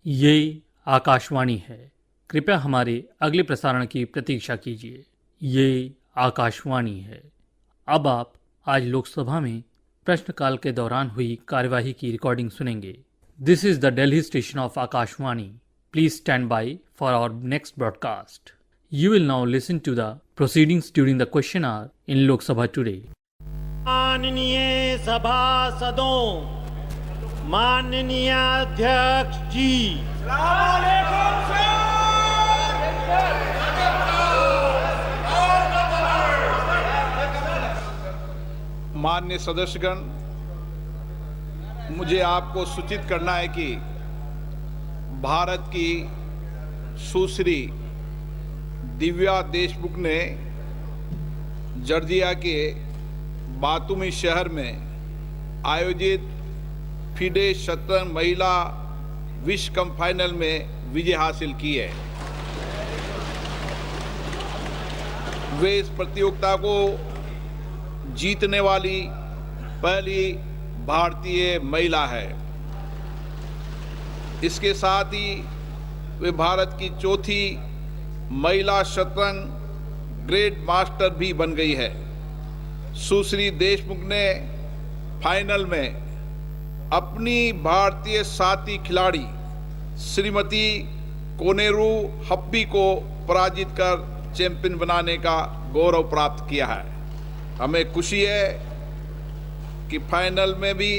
ये आकाशवाणी है। कृपया हमारे अगले प्रसारण की प्रतीक्षा कीजिए। ये आकाशवाणी है। अब आप आज लोकसभा में प्रश्नकाल के दौरान हुई कार्यवाही की रिकॉर्डिंग सुनेंगे। This is the Delhi station of Akashvani. Please stand by for our next broadcast. You will now listen to the proceedings during the question hour in Lok Sabha today. माननीय सभासदों, माननीय अध्यक्ष जी, माननीय सदस्यगण, मुझे आपको सूचित करना है कि भारत की सुश्री दिव्या देशमुख ने जॉर्जिया के बातूमी शहर में आयोजित फिडे शतरंज महिला विश्व कप फाइनल में विजय हासिल की है। वे इस प्रतियोगिता को जीतने वाली पहली भारतीय महिला है। इसके साथ ही वे भारत की चौथी महिला शतरंज ग्रैंड मास्टर भी बन गई है। सुश्री देशमुख ने फाइनल में अपनी भारतीय साथी खिलाड़ी श्रीमती कोनेरू हप्पी को पराजित कर चैंपियन बनाने का गौरव प्राप्त किया है। हमें खुशी है कि फाइनल में भी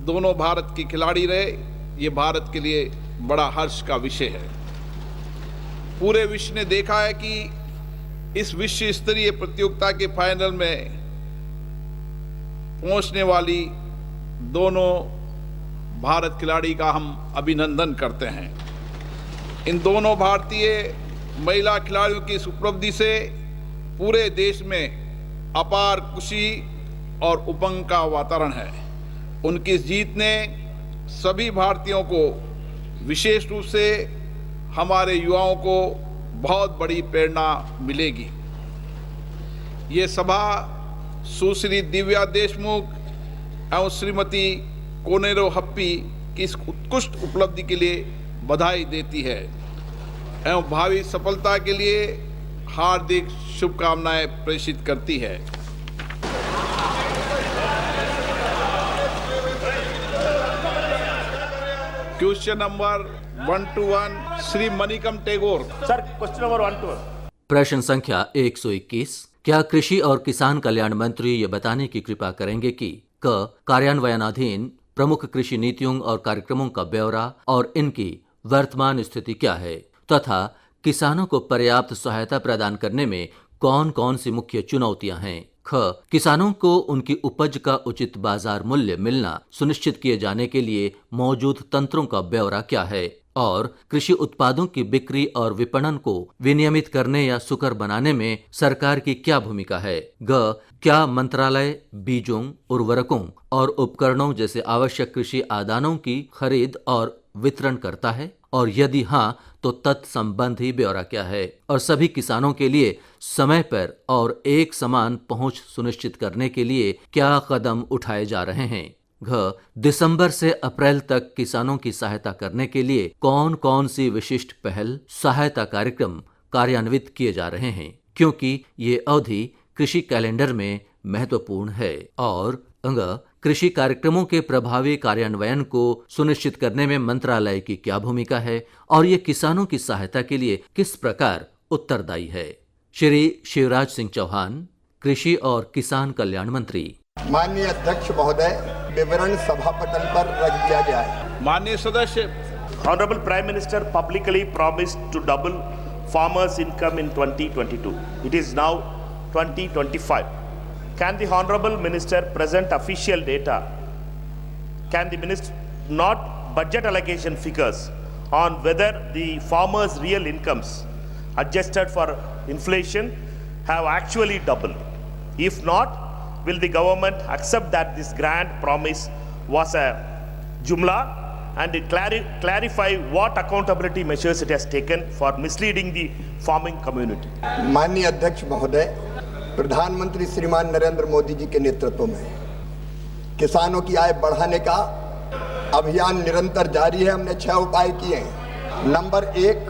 दोनों भारत की खिलाड़ी रहे। ये भारत के लिए बड़ा हर्ष का विषय है। पूरे विश्व ने देखा है कि इस विश्व स्तरीय प्रतियोगिता के फाइनल में पहुंचने वाली दोनों भारत खिलाड़ी का हम अभिनंदन करते हैं। इन दोनों भारतीय महिला खिलाड़ियों की इस उपलब्धि से पूरे देश में अपार खुशी और उमंग का वातावरण है। उनकी इस जीत ने सभी भारतीयों को, विशेष रूप से हमारे युवाओं को बहुत बड़ी प्रेरणा मिलेगी। ये सभा सुश्री दिव्या देशमुख एवं श्रीमती कोनेरू हप्पी की इस उत्कृष्ट उपलब्धि के लिए बधाई देती है एवं भावी सफलता के लिए हार्दिक शुभकामनाएं प्रेषित करती है। Question number 1 to 1 Shri Manickam Tagore. Sir, question number 1 to 1। प्रश्न संख्या 121। क्या कृषि और किसान कल्याण मंत्री ये बताने की कृपा करेंगे कि क कार्यान्वयनाधीन प्रमुख कृषि नीतियों और कार्यक्रमों का ब्यौरा और इनकी वर्तमान स्थिति क्या है, तथा किसानों को पर्याप्त सहायता प्रदान करने में कौन कौन सी मुख्य चुनौतियां हैं। ख किसानों को उनकी उपज का उचित बाजार मूल्य मिलना सुनिश्चित किए जाने के लिए मौजूद तंत्रों का ब्यौरा क्या है, और कृषि उत्पादों की बिक्री और विपणन को विनियमित करने या सुकर बनाने में सरकार की क्या भूमिका है। ग क्या मंत्रालय बीजों, उर्वरकों और उपकरणों जैसे आवश्यक कृषि आदानों की खरीद और वितरण करता है, और यदि हाँ तो तत्संबंधी ब्यौरा क्या है, और सभी किसानों के लिए समय पर और एक समान पहुंच सुनिश्चित करने के लिए क्या कदम उठाए जा रहे हैं। घ दिसंबर से अप्रैल तक किसानों की सहायता करने के लिए कौन कौन सी विशिष्ट पहल सहायता कार्यक्रम कार्यान्वित किए जा रहे हैं, क्योंकि ये अवधि कृषि कैलेंडर में महत्वपूर्ण है। और अंग कृषि कार्यक्रमों के प्रभावी कार्यान्वयन को सुनिश्चित करने में मंत्रालय की क्या भूमिका है, और ये किसानों की सहायता के लिए किस प्रकार उत्तरदायी है। श्री शिवराज सिंह चौहान, कृषि और किसान कल्याण मंत्री। माननीय अध्यक्ष महोदय, विवरण सभा पटल पर रख दिया गया है। माननीय सदस्य, Honorable Prime Minister publicly promised to double farmers' income in 2022. It is now 2025. Can the Honorable Minister present official data? Can the Minister not budget allocation figures on whether the farmers' real incomes adjusted for inflation have actually doubled? If not, will the government accept that this grand promise was a jumla, and clarify what accountability measures it has taken for misleading the farming community? माननीय अध्यक्ष महोदय, प्रधानमंत्री श्रीमान नरेंद्र मोदी जी के नेतृत्व में किसानों की आय बढ़ाने का अभियान निरंतर जारी है। हमने 6 उपाय किए हैं। नंबर 1,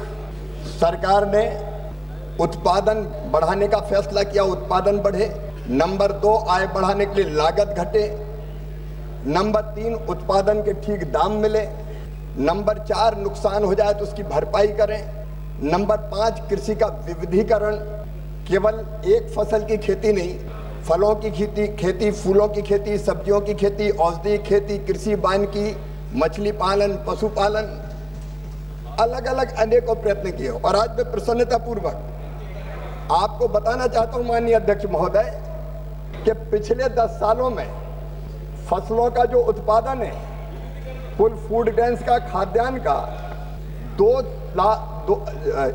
सरकार ने उत्पादन बढ़ाने का फैसला किया, उत्पादन बढ़े। नंबर 2, आय बढ़ाने के लिए लागत घटे। नंबर 3, उत्पादन के ठीक दाम मिले। नंबर 4, नुकसान हो जाए तो उसकी भरपाई करें। नंबर 5, कृषि का विविधीकरण, केवल एक फसल की खेती नहीं, फलों की खेती, फूलों की खेती, सब्जियों की खेती, औषधि खेती, कृषि वानिकी, मछली पालन, पशुपालन, अलग अलग अनेकों प्रयत्न किए। और आज मैं प्रसन्नता पूर्वक आपको बताना चाहता हूं माननीय अध्यक्ष महोदय कि पिछले 10 सालों में फसलों का जो उत्पादन है, कुल फूड ग्रेन्स का, खाद्यान्न का,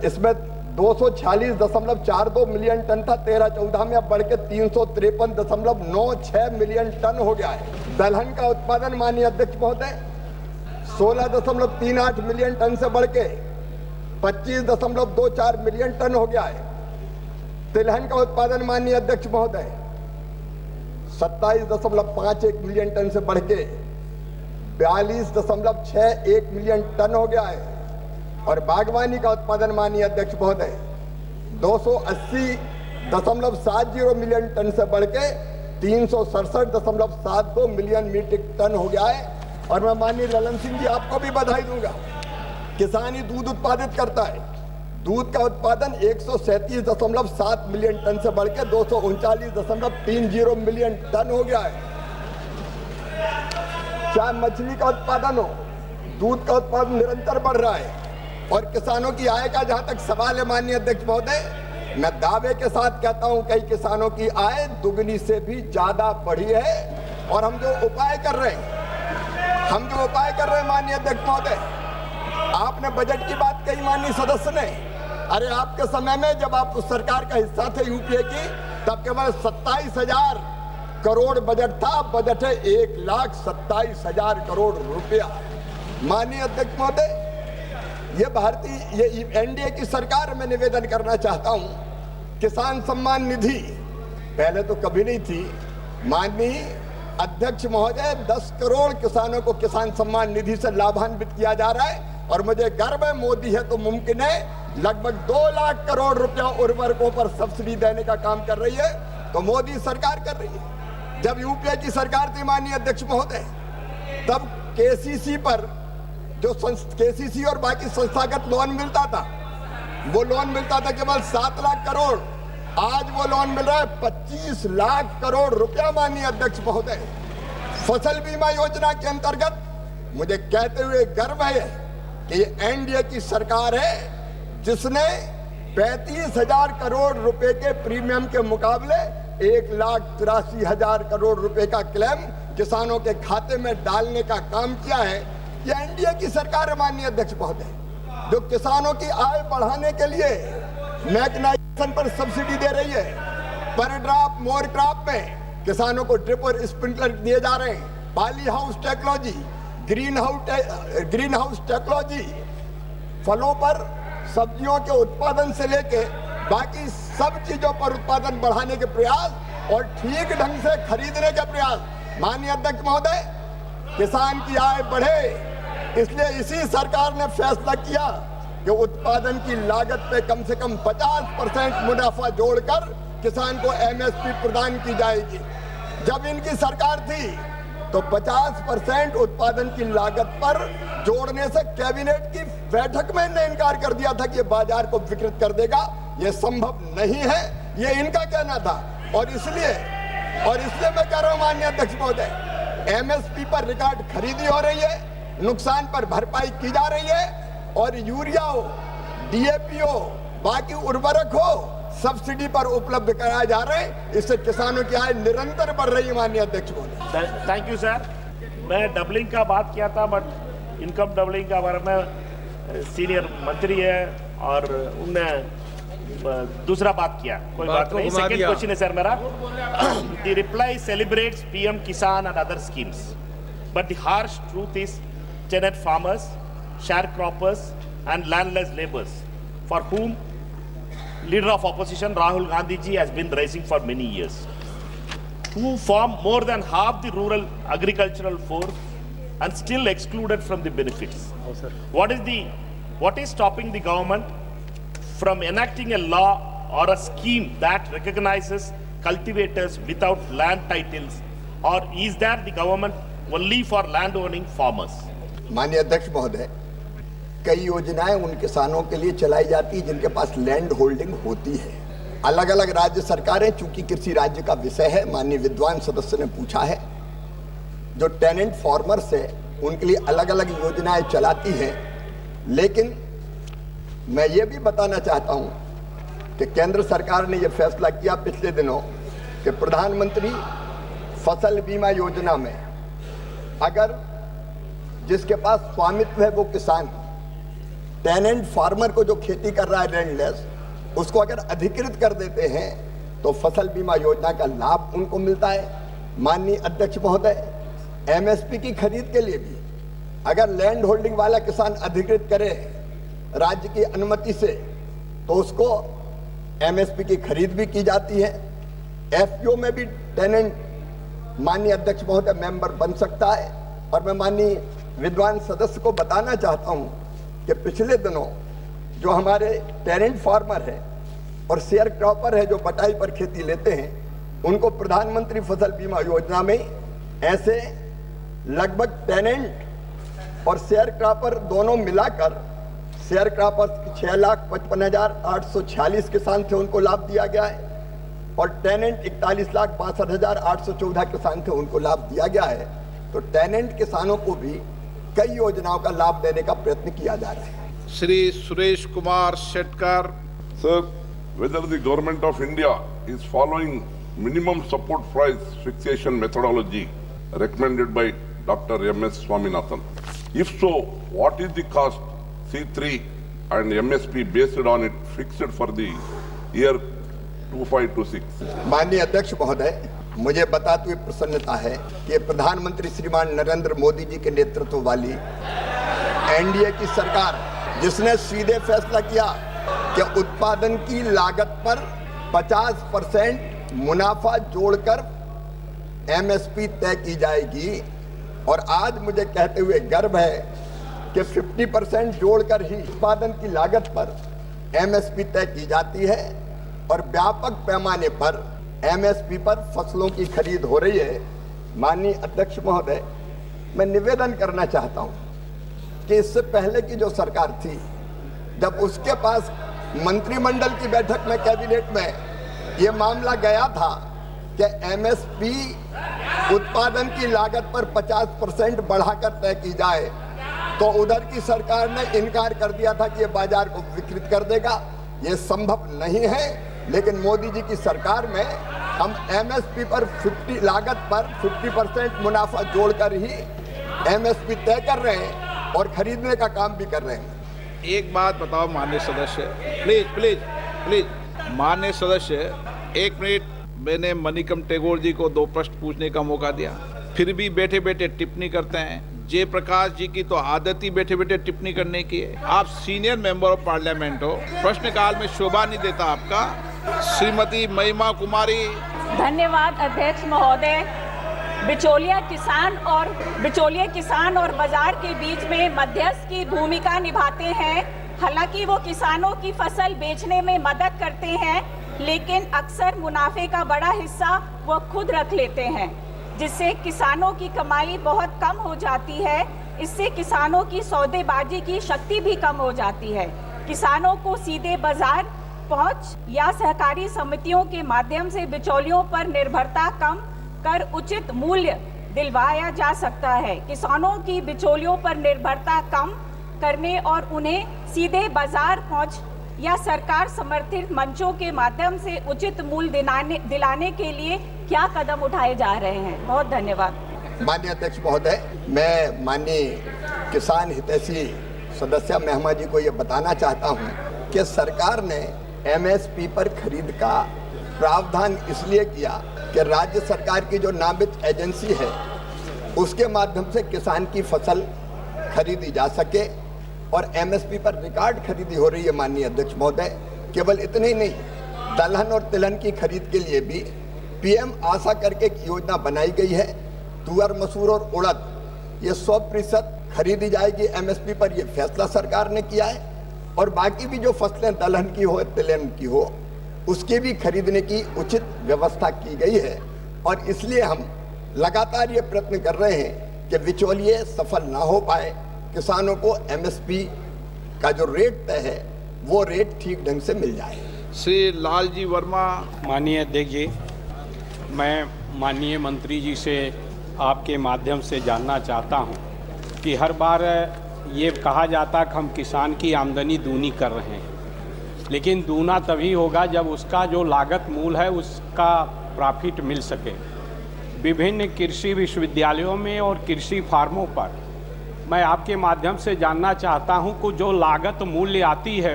इसमें 246.42 मिलियन टन था 13-14 में, अब बढ़ के 353.96 मिलियन टन हो गया है। दलहन का उत्पादन माननीय अध्यक्ष महोदय 16.38 मिलियन टन से बढ़ के 25.24 मिलियन टन हो गया है। तिलहन का उत्पादन माननीय अध्यक्ष महोदय 27.51 मिलियन टन से बढ़ के 42.61 मिलियन टन हो गया है। और बागवानी का उत्पादन माननीय अध्यक्ष महोदय 280.70 मिलियन टन से बढ़ के 367.72 मिलियन मीट्रिक टन हो गया है। और मैं माननीय ललन सिंह जी आपको भी बधाई दूंगा, किसान ही दूध उत्पादित करता है। दूध का उत्पादन 137.7 मिलियन टन से बढ़ के 239.30 मिलियन टन हो गया है। चाहे मछली का उत्पादन हो, दूध का उत्पादन निरंतर बढ़ रहा है। और किसानों की आय का जहां तक सवाल है माननीय अध्यक्ष महोदय, मैं दावे के साथ कहता हूं कई किसानों की आय दुगनी से भी ज्यादा बढ़ी है। और हम जो उपाय कर रहे हैं माननीय अध्यक्ष महोदय, आपने बजट की बात कही माननीय सदस्य ने, अरे आपके समय में जब आप उस सरकार का हिस्सा थे यूपीए की, तब केवल 27,000 करोड़ बजट था। बजट है 1,27,000 करोड़ रुपया। माननीय अध्यक्ष महोदय, ये एनडीए की सरकार में निवेदन करना चाहता हूं, किसान सम्मान निधि पहले तो कभी नहीं थी। माननीय अध्यक्ष महोदय 10 करोड़ किसानों को किसान सम्मान निधि से लाभान्वित किया जा रहा है। और मुझे गर्व है, मोदी है तो मुमकिन है, लगभग 2 लाख करोड़ रुपया उर्वरकों पर सब्सिडी देने का काम कर रही है। तो मोदी सरकार कर रही है। जब यूपीए की सरकार थी माननीय अध्यक्ष महोदय, तब केसीसी पर जो केसीसी और बाकी संस्थागत लोन मिलता था, वो लोन मिलता था केवल 7 लाख करोड़। आज वो लोन मिल रहा है 25 लाख करोड़ रुपया माननीय अध्यक्ष महोदय। फसल बीमा योजना के अंतर्गत मुझे कहते हुए गर्व है कि ये एनडीए की सरकार है जिसने 35,000 करोड़ रुपए के प्रीमियम के मुकाबले 1,83,000 करोड़ रुपए का क्लेम किसानों के खाते में डालने का काम किया है। ये एनडीए की सरकार है माननीय अध्यक्ष महोदय, जो किसानों की आय बढ़ाने के लिए मैकेनाइजेशन पर सब्सिडी दे रही है। पर ड्रॉप मोर क्रॉप में किसानों को ड्रिप और स्प्रिंकलर दिए जा रहे हैं। Poly house technology, green house technology, फलों पर सब्जियों के उत्पादन से लेके बाकी सब चीजों पर उत्पादन बढ़ाने के प्रयास और ठीक ढंग से खरीदने के प्रयास। माननीय अध्यक्ष महोदय, किसान की आय बढ़े, इसलिए इसी सरकार ने फैसला किया कि उत्पादन की लागत पे कम से कम 50% मुनाफा जोड़कर किसान को एमएसपी प्रदान की जाएगी। जब इनकी सरकार थी तो 50% उत्पादन की लागत पर जोड़ने से कैबिनेट की बैठक में इन्होंने इनकार कर दिया था कि ये बाजार को विकृत कर देगा। ये संभव नहीं है, ये इनका कहना था। और इसलिए मैं कह रहा हूं माननीय अध्यक्ष महोदय, एमएसपी पर रिकॉर्ड खरीदी हो रही है, नुकसान पर भरपाई की जा रही है। और यूरिया हो, डीएपी हो, बाकी उर्वरक हो, सब्सिडी पर उपलब्ध कराए जा रहे हैं। इससे किसानों की आय निरंतर बढ़ रही है माननीय अध्यक्ष महोदय। Thank you sir. मैं डबलिंग का बात किया था, बट इनकम डबलिंग का बारे में सीनियर मंत्री है और उनने दूसरा बात किया। कोई बात नहीं। सेकंड क्वेश्चन है सर मेरा। द रिप्लाई सेलिब्रेट्स पीएम किसान and other schemes, but the harsh truth is tenant farmers, sharecroppers and landless laborers, for whom leader of opposition Rahul Gandhi ji has been raising for many years, who form more than half the rural agricultural force and still excluded from the benefits. What is stopping the government from enacting a law or a scheme that recognizes cultivators without land titles, or is that the government only for land owning farmers? माननीय अध्यक्ष महोदय, कई योजनाएं उन किसानों के लिए चलाई जाती है जिनके पास लैंड होल्डिंग होती है। अलग अलग राज्य सरकारें, चूंकि कृषि राज्य का विषय है, माननीय विद्वान सदस्य ने पूछा है, जो टेनेंट फार्मर्स है उनके लिए अलग अलग योजनाएं चलाती हैं। लेकिन मैं ये भी बताना चाहता हूं कि केंद्र सरकार ने यह फैसला किया पिछले दिनों कि प्रधानमंत्री फसल बीमा योजना में अगर जिसके पास स्वामित्व है वो किसान, टेनेंट फार्मर को जो खेती कर रहा है लैंडलेस, उसको अगर अधिकृत कर देते हैं तो फसल बीमा योजना का लाभ उनको मिलता है। माननीय अध्यक्ष महोदय, एमएसपी की खरीद के लिए भी अगर लैंड होल्डिंग वाला किसान अधिकृत करे राज्य की अनुमति से तो उसको एमएसपी की खरीद भी की जाती है। एफपीओ में भी टेनेंट माननीय अध्यक्ष महोदय मेंबर बन सकता है। और मैं माननीय विद्वान सदस्य को बताना चाहता हूं कि पिछले दिनों जो हमारे टेनेंट फार्मर है और शेयर क्रॉपर है जो बटाई पर खेती लेते हैं, उनको प्रधानमंत्री फसल बीमा योजना में ऐसे लगभग टेनेंट और शेयर क्रॉपर दोनों मिलाकर, शेयर क्रॉपर 6,55,846 किसान थे, उनको लाभ दिया गया है, और टेनेंट 41,62,814 किसान थे, उनको लाभ दिया गया है। तो टेनेंट किसानों को भी कई योजनाओं का लाभ देने का प्रयत्न किया जा रहा है। Shri Suresh Kumar Shetkar. Sir, whether the government of India is following minimum support price fixation methodology recommended by Dr. M.S. Swaminathan? If so, what is the cost C3 and MSP based on it fixed for the year 2526? माननीय अध्यक्ष महोदय, मुझे बताते हुए प्रसन्नता है कि प्रधानमंत्री श्रीमान नरेंद्र मोदी जी के नेतृत्व वाली एनडीए की सरकार, जिसने सीधे फैसला किया कि उत्पादन की लागत पर 50% मुनाफा जोड़कर एमएसपी तय की जाएगी, और आज मुझे कहते हुए गर्व है कि 50% जोड़कर ही उत्पादन की लागत पर एमएसपी तय की जाती है, और व्यापक पैमाने पर एमएसपी पर फसलों की खरीद हो रही है। माननीय अध्यक्ष महोदय, मैं निवेदन करना चाहता हूं कि इससे पहले की जो सरकार थी, जब उसके पास मंत्रिमंडल की बैठक में, कैबिनेट में ये मामला गया था कि एमएसपी उत्पादन की लागत पर 50% बढ़ाकर तय की जाए, तो उधर की सरकार ने इनकार कर दिया था कि ये बाजार को विकृत कर देगा, ये संभव नहीं है। लेकिन मोदी जी की सरकार में हम एमएसपी पर 50 लागत पर 50% मुनाफा जोड़कर ही एमएसपी तय कर रहे हैं और खरीदने का काम भी कर रहे हैं। एक बात बताओ माननीय सदस्य, प्लीज माननीय सदस्य, एक मिनट। मैंने मणिकम टेगोर जी को 2 प्रश्न पूछने का मौका दिया, फिर भी बैठे बैठे टिप्पणी करते हैं। जयप्रकाश जी की तो आदत ही बैठे बैठे टिप्पणी करने की है। आप सीनियर मेंबर ऑफ पार्लियामेंट हो, प्रश्नकाल में शोभा नहीं देता आपका। श्रीमती महिमा कुमारी। धन्यवाद अध्यक्ष महोदय। बिचौलिया किसान और बाजार के बीच में मध्यस्थ की भूमिका निभाते हैं। हालांकि वो किसानों की फसल बेचने में मदद करते हैं, लेकिन अक्सर मुनाफे का बड़ा हिस्सा वो खुद रख लेते हैं, जिससे किसानों की कमाई बहुत कम हो जाती है। इससे किसानों की सौदेबाजी की शक्ति भी कम हो जाती है। किसानों को सीधे बाजार पहुंच या सहकारी समितियों के माध्यम से बिचौलियों पर निर्भरता कम कर उचित मूल्य दिलवाया जा सकता है। किसानों की बिचौलियों पर निर्भरता कम करने और उन्हें सीधे बाजार पहुंच या सरकार समर्थित मंचों के माध्यम से उचित मूल्य दिलाने के लिए क्या कदम उठाए जा रहे हैं? बहुत धन्यवाद। माननीय अध्यक्ष महोदय, मैं माननीय किसान हितैषी सदस्य महिमा जी को ये बताना चाहता हूँ कि सरकार ने एमएसपी पर खरीद का प्रावधान इसलिए किया कि राज्य सरकार की जो नामित एजेंसी है उसके माध्यम से किसान की फसल खरीदी जा सके, और एमएसपी पर रिकॉर्ड खरीदी हो रही है। माननीय अध्यक्ष महोदय, केवल इतने ही नहीं, दलहन और तिलहन की खरीद के लिए भी पीएम आशा करके एक योजना बनाई गई है। तुअर, मसूर और उड़द ये 100% खरीदी जाएगी एमएसपी पर, ये फैसला सरकार ने किया है। और बाकी भी जो फसलें दलहन की हो, तिलहन की हो, उसकी भी खरीदने की उचित व्यवस्था की गई है। और इसलिए हम लगातार ये प्रयत्न कर रहे हैं कि बिचौलिए सफल ना हो पाए, किसानों को एमएसपी का जो रेट तय है वो रेट ठीक ढंग से मिल जाए। श्री लालजी वर्मा। माननीय अध्यक्ष जी, मैं माननीय मंत्री जी से आपके माध्यम से जानना चाहता हूं कि हर बार ये कहा जाता कि हम किसान की आमदनी दूनी कर रहे हैं, लेकिन दूना तभी होगा जब उसका जो लागत मूल है उसका प्रॉफिट मिल सके। विभिन्न कृषि विश्वविद्यालयों में और कृषि फार्मों पर मैं आपके माध्यम से जानना चाहता हूं कि जो लागत मूल्य आती है,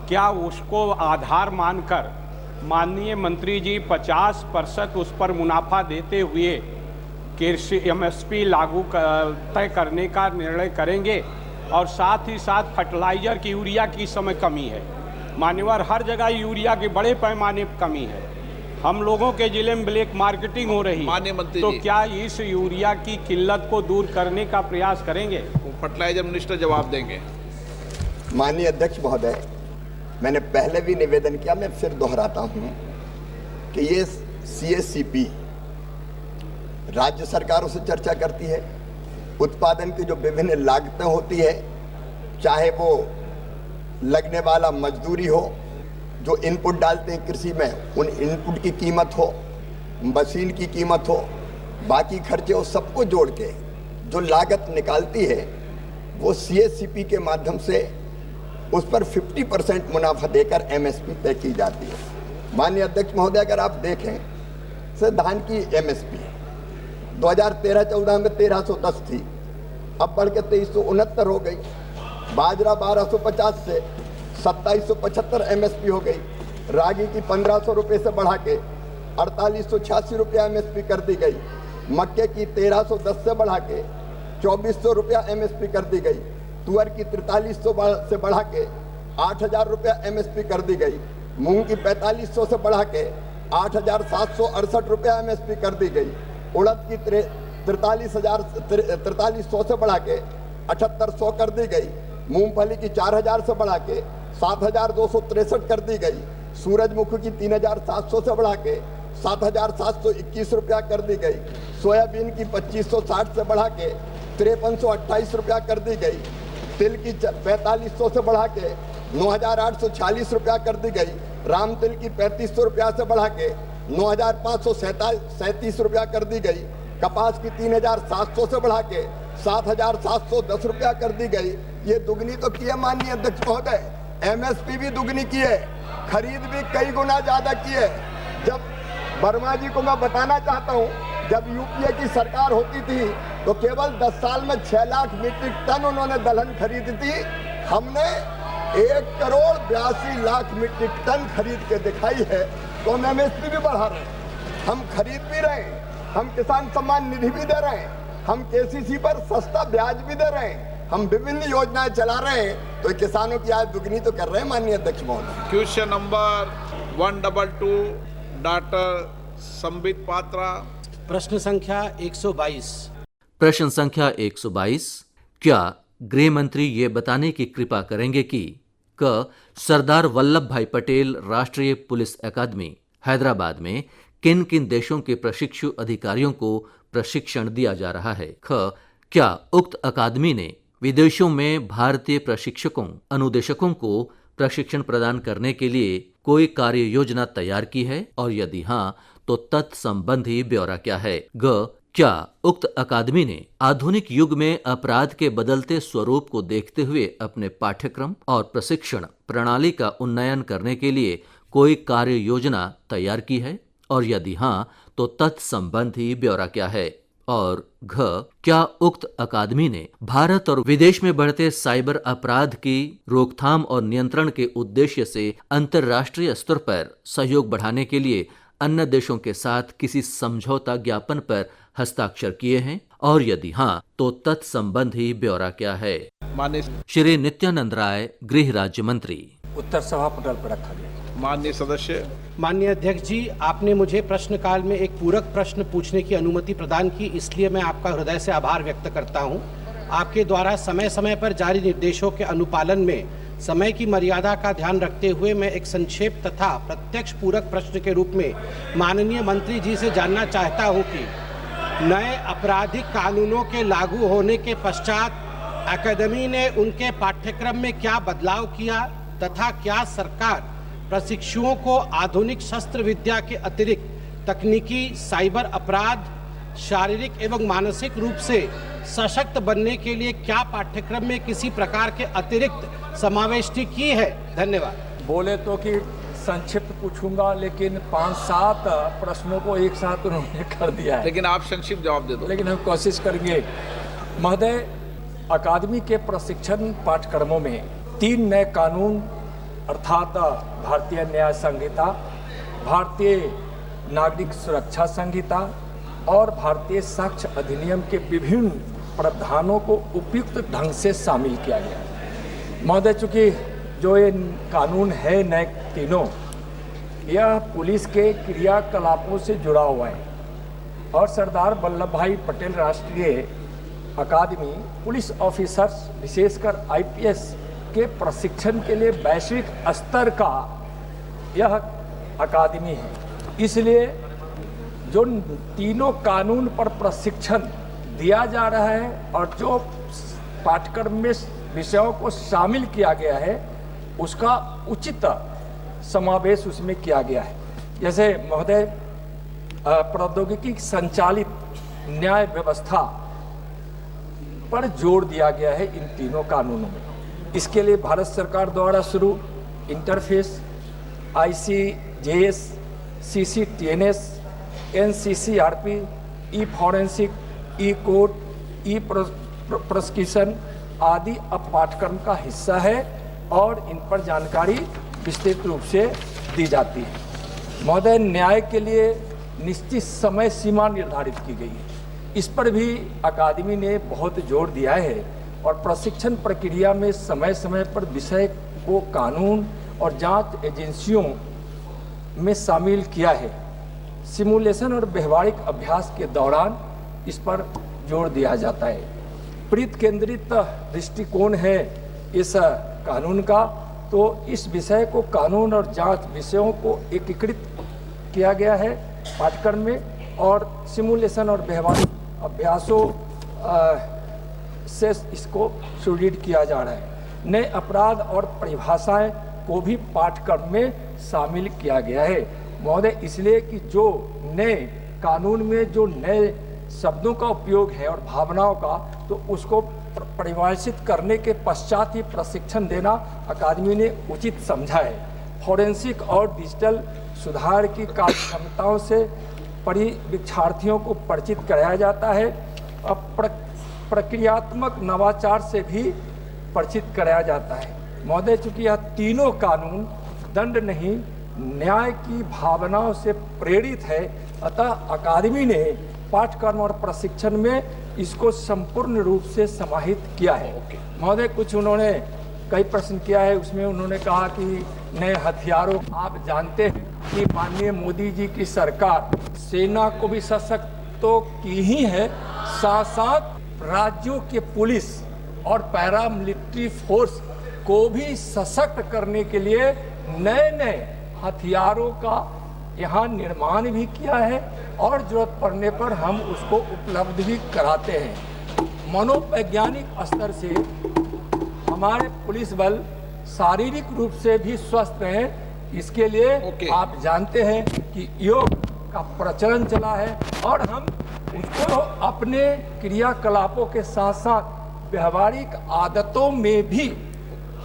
क्या उसको आधार मानकर माननीय मंत्री जी 50% उस पर मुनाफा देते हुए कृषि एमएसपी लागू तय करने का निर्णय करेंगे? और साथ ही साथ फर्टिलाइजर की, यूरिया की इस समय कमी है, मान्यवर हर जगह यूरिया की बड़े पैमाने पर कमी है, हम लोगों के जिले में ब्लैक मार्केटिंग हो रही है, तो क्या इस यूरिया की किल्लत को दूर करने का प्रयास करेंगे? फर्टिलाइजर मिनिस्टर जवाब देंगे। माननीय अध्यक्ष महोदय, मैंने पहले भी निवेदन किया, मैं फिर दोहराता हूं कि ये CSCP राज्य सरकारों से चर्चा करती है। उत्पादन की जो विभिन्न लागतें होती है, चाहे वो लगने वाला मजदूरी हो, जो इनपुट डालते हैं कृषि में उन इनपुट की कीमत हो, मशीन की कीमत हो, बाकी खर्चे हो, सबको जोड़ के जो लागत निकालती है वो CSCP के माध्यम से उस पर 50% मुनाफा देकर MSP तय की जाती है। माननीय अध्यक्ष महोदय, अगर आप देखें से धान की MSP 2013-14 में 1310 थी, अब बढ़ के 2369 हो गई। बाजरा 1250 से 2775 MSP हो गई। रागी की 1500 रुपये से बढ़ा के 4886 रुपया MSP कर दी गई। मक्के की 1310 से बढ़ा के 2400 रुपया MSP कर दी गई। तुअर की 4300 से बढ़ा के 8000 रुपया MSP कर दी गई। मूंग की 4500 से बढ़ा के 8768 रुपया MSP कर दी गई। उड़द की 4300 से बढ़ा के 7800 कर दी गई। मूंगफली की 4000 से बढ़ा के 7263 कर दी गई। सूरजमुखी की 3700 से बढ़ा के 7721 रुपया कर दी गई। सोयाबीन की 2560 से बढ़ा के 5328 रुपया कर दी गई। तिल की 4500 से बढ़ा के 9846 रुपया कर दी गई। राम तिल की 3500 रुपया से बढ़ा के 9537 रुपया कर दी गई। कपास की 3700 से बढ़ा के 7710 रुपया कर दी गई। ये दुगनी तो की है माननीय अध्यक्ष महोदय, MSP भी दुगनी की है, खरीद भी कई गुना ज्यादा की है। जब वर्मा जी को मैं बताना चाहता हूँ, जब UPA की सरकार होती थी तो केवल 10 साल में 6 लाख मीट्रिक टन उन्होंने दलहन खरीदी थी। हमने 1,82 लाख मीट्रिक टन खरीद के दिखाई है। तो हम MSP भी बढ़ा रहे हैं, हम खरीद भी रहे हैं, हम किसान सम्मान निधि भी दे रहे हैं, हम KCC पर सस्ता ब्याज भी दे रहे हैं, हम विभिन्न योजनाएं चला रहे हैं। तो किसानों की आय दुगनी तो कर रहे हैं माननीय अध्यक्ष महोदय। Question number 122 doctor Sambit Patra. प्रश्न संख्या 122। प्रश्न संख्या 122। क्या गृह मंत्री ये बताने की कृपा करेंगे कि सरदार वल्लभ भाई पटेल राष्ट्रीय पुलिस अकादमी हैदराबाद में किन किन देशों के प्रशिक्षु अधिकारियों को प्रशिक्षण दिया जा रहा है? क्या उक्त अकादमी ने विदेशों में भारतीय प्रशिक्षकों अनुदेशकों को प्रशिक्षण प्रदान करने के लिए कोई कार्य योजना तैयार की है, और यदि हाँ तो तत्संबंधी ब्यौरा क्या है? क्या उक्त अकादमी ने आधुनिक युग में अपराध के बदलते स्वरूप को देखते हुए अपने पाठ्यक्रम और प्रशिक्षण प्रणाली का उन्नयन करने के लिए कोई कार्य योजना तैयार की है, और यदि हाँ तो तत्संबंधी ब्यौरा क्या है? और क्या उक्त अकादमी ने भारत और विदेश में बढ़ते साइबर अपराध की रोकथाम और नियंत्रण के उद्देश्य से अंतर्राष्ट्रीय स्तर पर सहयोग बढ़ाने के लिए अन्य देशों के साथ किसी समझौता ज्ञापन पर हस्ताक्षर किए हैं, और यदि हाँ तो तत्संबंधी ब्यौरा क्या है? माननीय श्री नित्यानंद राय, गृह राज्य मंत्री। उत्तर सभा पटल पर रखा गया। माननीय सदस्य। माननीय अध्यक्ष जी, आपने मुझे प्रश्नकाल में एक पूरक प्रश्न पूछने की अनुमति प्रदान की, इसलिए मैं आपका हृदय से आभार व्यक्त करता हूं। आपके द्वारा समय समय पर जारी निर्देशों के अनुपालन में समय की मर्यादा का ध्यान रखते हुए मैं एक संक्षेप तथा प्रत्यक्ष पूरक प्रश्न के रूप में माननीय मंत्री जी से जानना चाहता हूं कि नए आपराधिक कानूनों के लागू होने के पश्चात अकादमी ने उनके पाठ्यक्रम में क्या बदलाव किया तथा क्या सरकार प्रशिक्षुओं को आधुनिक शस्त्र विद्या के अतिरिक्त तकनीकी, साइबर अपराध, शारीरिक एवं मानसिक रूप से सशक्त बनने के लिए क्या पाठ्यक्रम में किसी प्रकार के अतिरिक्त समावेश की है? धन्यवाद। बोले तो कि संक्षिप्त पूछूंगा, लेकिन 5-7 प्रश्नों को एक साथ उन्होंने कर दिया है। लेकिन आप संक्षिप्त जवाब दे दो। लेकिन हम कोशिश करेंगे। महोदय, अकादमी के प्रशिक्षण पाठ्यक्रमों में 3 नए कानून अर्थात भारतीय न्याय संहिता, भारतीय नागरिक सुरक्षा संहिता और भारतीय साक्ष्य अधिनियम के विभिन्न प्रावधानों को उपयुक्त ढंग से शामिल किया गया है। महोदय, चूँकि जो ये कानून है नए तीनों, यह पुलिस के क्रियाकलापों से जुड़ा हुआ है और सरदार वल्लभ भाई पटेल राष्ट्रीय अकादमी पुलिस ऑफिसर्स विशेषकर IPS के प्रशिक्षण के लिए वैश्विक स्तर का यह अकादमी है। इसलिए जो तीनों कानून पर प्रशिक्षण दिया जा रहा है और जो पाठ्यक्रम में विषयों को शामिल किया गया है, उसका उचित समावेश उसमें किया गया है। जैसे महोदय, प्रौद्योगिकी संचालित न्याय व्यवस्था पर जोर दिया गया है इन तीनों कानूनों में। इसके लिए भारत सरकार द्वारा शुरू interface, ICJS, CCTNS, NCCRP, e forensic, e court, e prosecution आदि अब पाठ्यक्रम का हिस्सा है और इन पर जानकारी विस्तृत रूप से दी जाती है। महोदय, न्याय के लिए निश्चित समय सीमा निर्धारित की गई है। इस पर भी अकादमी ने बहुत जोर दिया है और प्रशिक्षण प्रक्रिया में समय समय पर विषय को कानून और जांच एजेंसियों में शामिल किया है। सिमुलेशन और व्यवहारिक अभ्यास के दौरान इस पर जोर दिया जाता है। प्रीत केंद्रित दृष्टिकोण है इस कानून का, तो इस विषय को कानून और जांच विषयों को एकीकृत किया गया है पाठ्यक्रम में और सिमुलेशन और व्यवहारिक अभ्यासों से इसको सुदृढ़ किया जा रहा है। नए अपराध और परिभाषाएं को भी पाठ्यक्रम में शामिल किया गया है महोदय, इसलिए कि जो नए कानून में जो नए शब्दों का उपयोग है और भावनाओं का, तो उसको परिभाषित करने के पश्चात ही प्रशिक्षण देना अकादमी ने उचित समझा है। फॉरेंसिक और डिजिटल सुधार की कार्य क्षमताओं से परिवीक्षार्थियों को परिचित कराया जाता है और प्रक्रियात्मक नवाचार से भी परिचित कराया जाता है। महोदय, चूँकि यह तीनों कानून दंड नहीं न्याय की भावनाओं से प्रेरित है, अतः अकादमी ने पाठ्यक्रम और प्रशिक्षण में इसको संपूर्ण रूप से समाहित किया है। महोदय, कुछ उन्होंने कई प्रश्न किया है, उसमें उन्होंने कहा कि नए हथियारों, आप जानते हैं कि माननीय मोदी जी की सरकार सेना को भी सशक्त तो की ही है, साथ साथ राज्यों के पुलिस और पैरामिलिट्री फोर्स को भी सशक्त करने के लिए नए नए हथियारों का यहाँ निर्माण भी किया है और जरूरत पड़ने पर हम उसको उपलब्ध भी कराते हैं। मनोवैज्ञानिक स्तर से हमारे पुलिस बल शारीरिक रूप से भी स्वस्थ रहें, इसके लिए आप जानते हैं कि योग का प्रचलन चला है और हम उसको अपने क्रियाकलापों के साथ साथ व्यवहारिक आदतों में भी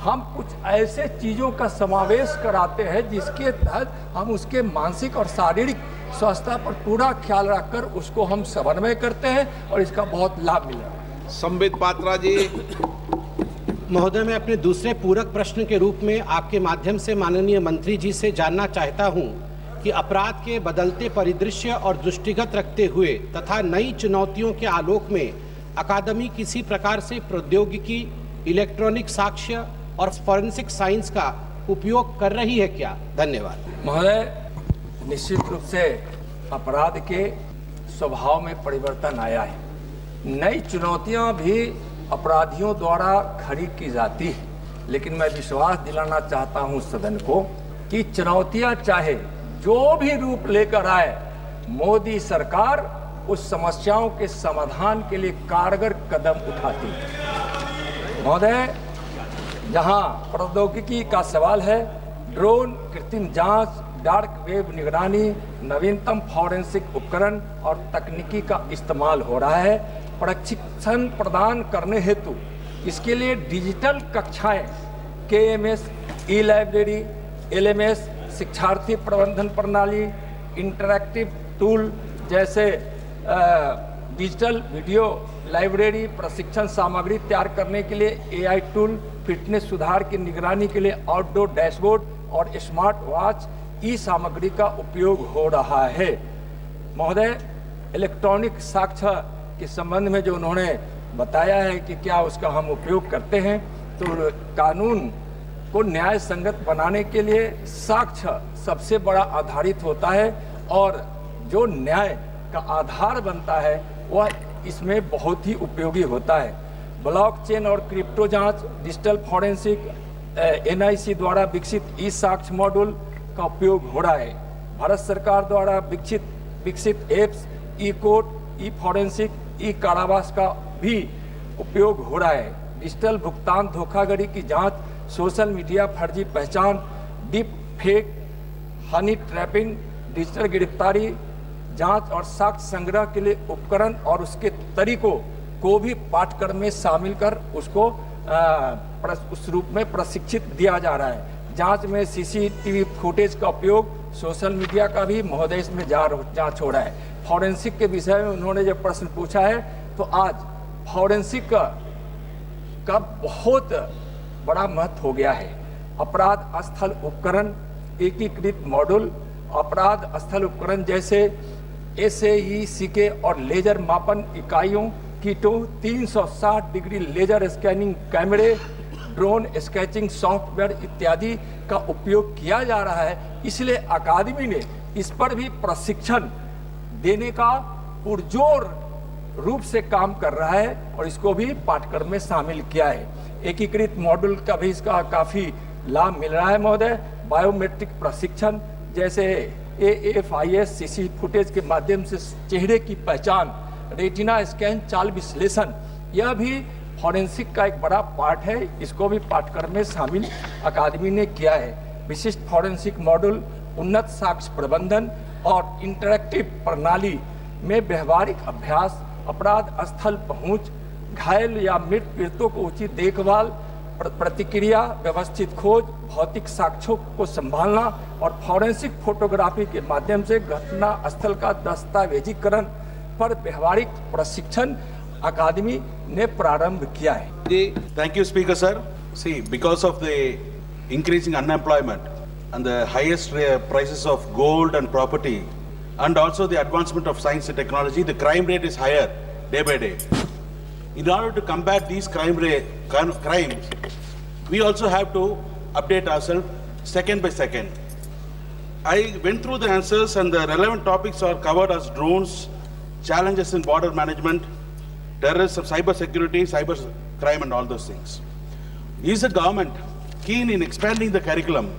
हम कुछ ऐसे चीज़ों का समावेश कराते हैं जिसके तहत हम उसके मानसिक और शारीरिक स्वास्थ्य पर पूरा ख्याल रखकर उसको हम समन्वय करते हैं और इसका बहुत लाभ मिला। संबित पात्रा जी। महोदय, मैं अपने दूसरे पूरक प्रश्न के रूप में आपके माध्यम से माननीय मंत्री जी से जानना चाहता हूं कि अपराध के बदलते परिदृश्य और दृष्टिगत रखते हुए तथा नई चुनौतियों के आलोक में अकादमी किसी प्रकार से प्रौद्योगिकी, इलेक्ट्रॉनिक साक्ष्य और फॉरेंसिक साइंस का उपयोग कर रही है क्या? धन्यवाद। महोदय, निश्चित रूप से अपराध के स्वभाव में परिवर्तन आया है। नई चुनौतियां भी अपराधियों द्वारा खड़ी की जाती है, लेकिन मैं विश्वास दिलाना चाहता हूं सदन को कि चुनौतियां चाहे जो भी रूप लेकर आए, मोदी सरकार उस समस्याओं के समाधान के लिए कारगर कदम उठाती है। महोदय, जहां प्रौद्योगिकी का सवाल है, ड्रोन, कृत्रिम जांच, डार्क वेब निगरानी, नवीनतम फॉरेंसिक उपकरण और तकनीकी का इस्तेमाल हो रहा है। प्रशिक्षण प्रदान करने हेतु इसके लिए डिजिटल कक्षाएं, KMS, ई-लाइब्रेरी, LMS, शिक्षार्थी प्रबंधन प्रणाली, इंटरैक्टिव टूल जैसे डिजिटल वीडियो लाइब्रेरी, प्रशिक्षण सामग्री तैयार करने के लिए AI टूल, फिटनेस सुधार की निगरानी के लिए आउटडोर डैशबोर्ड और स्मार्ट वॉच ई सामग्री का उपयोग हो रहा है। महोदय, इलेक्ट्रॉनिक साक्ष्य के संबंध में जो उन्होंने बताया है कि क्या उसका हम उपयोग करते हैं, तो कानून को न्याय संगत बनाने के लिए साक्ष्य सबसे बड़ा आधारित होता है और जो न्याय का आधार बनता है वह इसमें बहुत ही उपयोगी होता है। ब्लॉकचेन और क्रिप्टो जांच, डिजिटल फॉरेंसिक, NIC द्वारा विकसित ई साक्ष्य मॉड्यूल का उपयोग हो रहा है। भारत सरकार द्वारा विकसित एप्स, ई कोर्ट, ई फॉरेंसिक, ई कारावास का भी उपयोग हो रहा है। डिजिटल भुगतान धोखाधड़ी की जांच, सोशल मीडिया फर्जी पहचान, deep fake, Honey trapping, digital गिरफ्तारी जांच और साक्ष्य संग्रह के लिए उपकरण और उसके तरीकों को भी पाठ्यक्रम में शामिल कर उसको उस रूप में प्रशिक्षित दिया जा रहा है। जांच में CCTV फुटेज का उपयोग, सोशल मीडिया का भी महोदय इसमें जांच हो रहा है। फॉरेंसिक के विषय में उन्होंने जब प्रश्न पूछा है, तो आज फॉरेंसिक का बहुत बड़ा महत्व हो गया है। अपराध स्थल उपकरण, एकीकृत मॉड्यूल, अपराध स्थल उपकरण जैसे SAE-CK और लेजर मापन इकाइयों, किटों, 360 डिग्री लेजर स्कैनिंग कैमरे, ड्रोन स्केचिंग सॉफ्टवेयर इत्यादि का उपयोग किया जा रहा है। इसलिए अकादमी ने इस पर भी प्रशिक्षण देने का पुरजोर रूप से काम कर रहा है और इसको भी पाठ्यक्रम में शामिल किया है। एकीकृत मॉड्यूल का भी इसका काफ़ी लाभ मिल रहा है महोदय। बायोमेट्रिक प्रशिक्षण जैसे AFIS CC फुटेज के माध्यम से चेहरे की पहचान, रेटिना स्कैन, चाल विश्लेषण, यह भी फॉरेंसिक का एक बड़ा पार्ट है। इसको भी पाठ्यक्रम में शामिल अकादमी ने किया है। विशिष्ट फॉरेंसिक मॉड्यूल, उन्नत साक्ष्य प्रबंधन और इंटरैक्टिव प्रणाली में व्यवहारिक अभ्यास, अपराध स्थल पहुंच, घायल या मृत पीड़ितों को उचित देखभाल, प्रतिक्रिया, व्यवस्थित खोज, भौतिक साक्ष्यों को संभालना और फॉरेंसिक फोटोग्राफी के माध्यम से घटना स्थल का दस्तावेजीकरण पर व्यवहारिक प्रशिक्षण अकादमी ने प्रारंभ किया है। Thank you, Speaker sir. See, because of the increasing unemployment and the highest prices of gold and property, and also the advancement of science and technology, the crime rate is higher day by day. In order to combat these crimes, we also have to update ourselves second by second. I went through the answers and the relevant topics are covered as drones, challenges in border management, terrorism, cyber security, cyber crime and all those things. Is the government keen in expanding the curriculum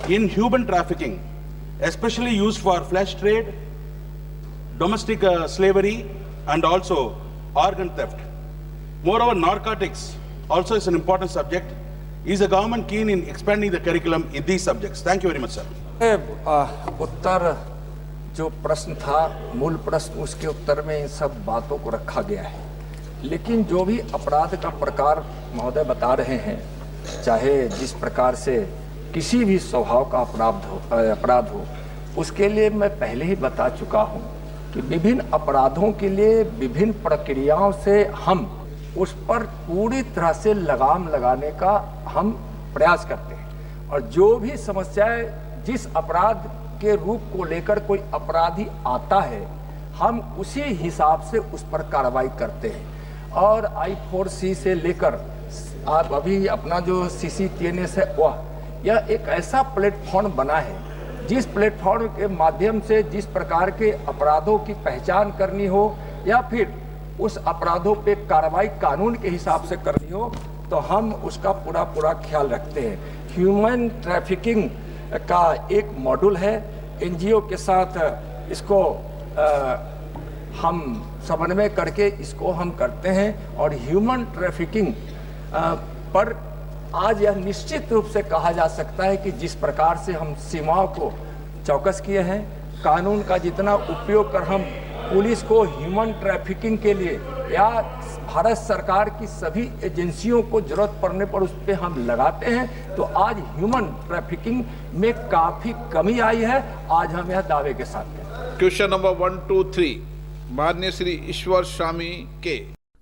in human trafficking, especially used for flesh trade, domestic slavery and also organ theft? Moreover, narcotics also is an important subject. Is the government keen in expanding the curriculum in these subjects? Thank you very much, sir. उत्तर जो प्रश्न था, मूल प्रश्न, उसके उत्तर में इन सब बातों को रखा गया है। लेकिन जो भी अपराध का प्रकार महोदय बता रहे हैं, चाहे जिस प्रकार से किसी भी स्वभाव का अपराध हो, उसके लिए मैं पहले ही बता चुका हूँ कि विभिन्न अपराधों के लिए विभिन्न प्रक्रियाओं से हम उस पर पूरी तरह से लगाम लगाने का हम प्रयास करते हैं। और जो भी समस्याएं, जिस अपराध के रूप को लेकर कोई अपराधी आता है, हम उसी हिसाब से उस पर कार्रवाई करते हैं। और I4C से लेकर आप अभी अपना जो CCTNS है, यह एक ऐसा प्लेटफॉर्म बना है जिस प्लेटफॉर्म के माध्यम से जिस प्रकार के अपराधों की पहचान करनी हो या फिर उस अपराधों पे कार्रवाई कानून के हिसाब से करनी हो, तो हम उसका पूरा ख्याल रखते हैं। ह्यूमन ट्रैफिकिंग का एक मॉड्यूल है, एनजीओ के साथ इसको हम समन्वय करके इसको हम करते हैं। और ह्यूमन ट्रैफिकिंग पर आज यह निश्चित रूप से कहा जा सकता है कि जिस प्रकार से हम सीमाओं को चौकस किए हैं, कानून का जितना उपयोग कर हम पुलिस को ह्यूमन ट्रैफिकिंग के लिए या भारत सरकार की सभी एजेंसियों को जरूरत पड़ने पर उस पर हम लगाते हैं, तो आज ह्यूमन ट्रैफिकिंग में काफी कमी आई है। आज हम यह दावे के साथ हैं। क्वेश्चन नंबर 1, 2, 3 माननीय श्री ईश्वर स्वामी के।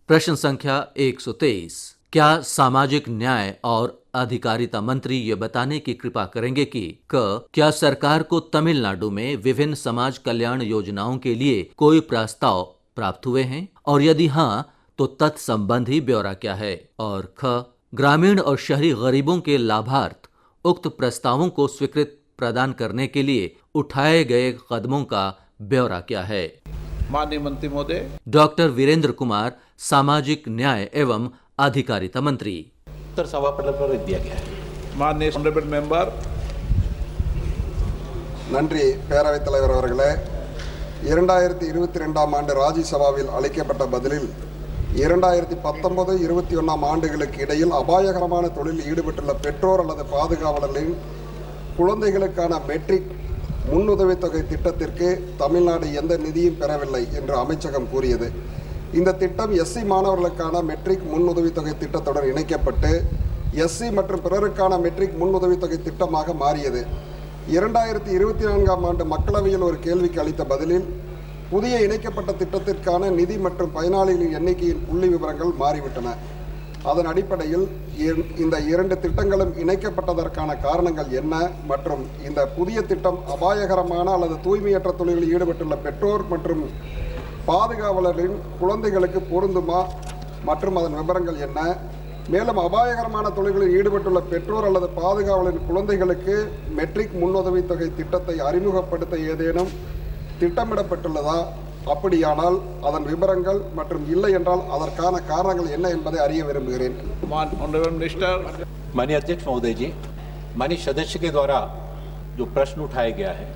प्रश्न संख्या 123। क्या सामाजिक न्याय और अधिकारिता मंत्री ये बताने की कृपा करेंगे कि क्या सरकार को तमिलनाडु में विभिन्न समाज कल्याण योजनाओं के लिए कोई प्रस्ताव प्राप्त हुए हैं, और यदि हाँ तो तत्संबंधी ब्यौरा क्या है, और ग्रामीण और शहरी गरीबों के लाभार्थ उक्त प्रस्तावों को स्वीकृत प्रदान करने के लिए उठाए गए कदमों का ब्यौरा क्या है। माननीय मंत्री महोदय। डॉक्टर वीरेंद्र कुमार, सामाजिक न्याय एवं अधिकारिता मंत्री। उत्तर सभापति पर दिया गया है। माननीय ऑनरेबल मेंबर। நன்றி பேரவைத் தலைவர் அவர்களே, 2022ஆம் ஆண்டு ராஜ்யசபாவில் அளிக்கப்பட்ட பதிலில் 2019-21ஆம் ஆண்டுகளுக்கு இடையில் அபாயகரமான தொழிலில் ஈடுபட்டுள்ள பெற்றோர் அல்லது பாதுகாவலர்களின் குழந்தைகளுக்கான மெட்ரிக் முன்னுதவித்தொகை திட்டத்திற்கு தமிழ்நாடு எந்த நிதியும் பெறவில்லை என்று அமைச்சகம் கூறியது. இந்த திட்டம் எஸ்சி மாணவர்களுக்கான மெட்ரிக் முன்னுதவித்தொகை திட்டத்துடன் இணைக்கப்பட்டு எஸ்சி மற்றும் பிறருக்கான மெட்ரிக் முன்னுதவித்தொகை திட்டமாக மாறியது. 2024ஆம் ஆண்டு மக்களவையில் ஒரு கேள்விக்கு அளித்த பதிலில் புதிய இணைக்கப்பட்ட திட்டத்திற்கான நிதி மற்றும் பயனாளிகளின் எண்ணிக்கையின் புள்ளி விவரங்கள் மாறிவிட்டன. அதன் அடிப்படையில் இந்த இரண்டு திட்டங்களும் இணைக்கப்பட்டதற்கான காரணங்கள் என்ன மற்றும் இந்த புதிய திட்டம் அபாயகரமான அல்லது தூய்மையற்ற தொழில்களில் ஈடுபட்டுள்ள பெற்றோர் மற்றும் பாதுகாவலரின் குழந்தைகளுக்கு பொருந்துமா மற்றும் அதன் விவரங்கள் என்ன? மேலும் அபாயகரமான தொழில்களில் ஈடுபட்டுள்ள பெற்றோர் அல்லது பாதுகாவலரின் குழந்தைகளுக்கு மெட்ரிக் முன்னுதவித்தொகை திட்டத்தை அறிமுகப்படுத்த ஏதேனும் திட்டமிடப்பட்டுள்ளதா? அப்படியானால் அதன் விவரங்கள் மற்றும் இல்லை என்றால் அதற்கான காரணங்கள் என்ன என்பதை அறிய விரும்புகிறேன். माननीय अध्यक्ष महोदय जी, माननीय सदस्य के द्वारा जो प्रश्न उठाया गया है,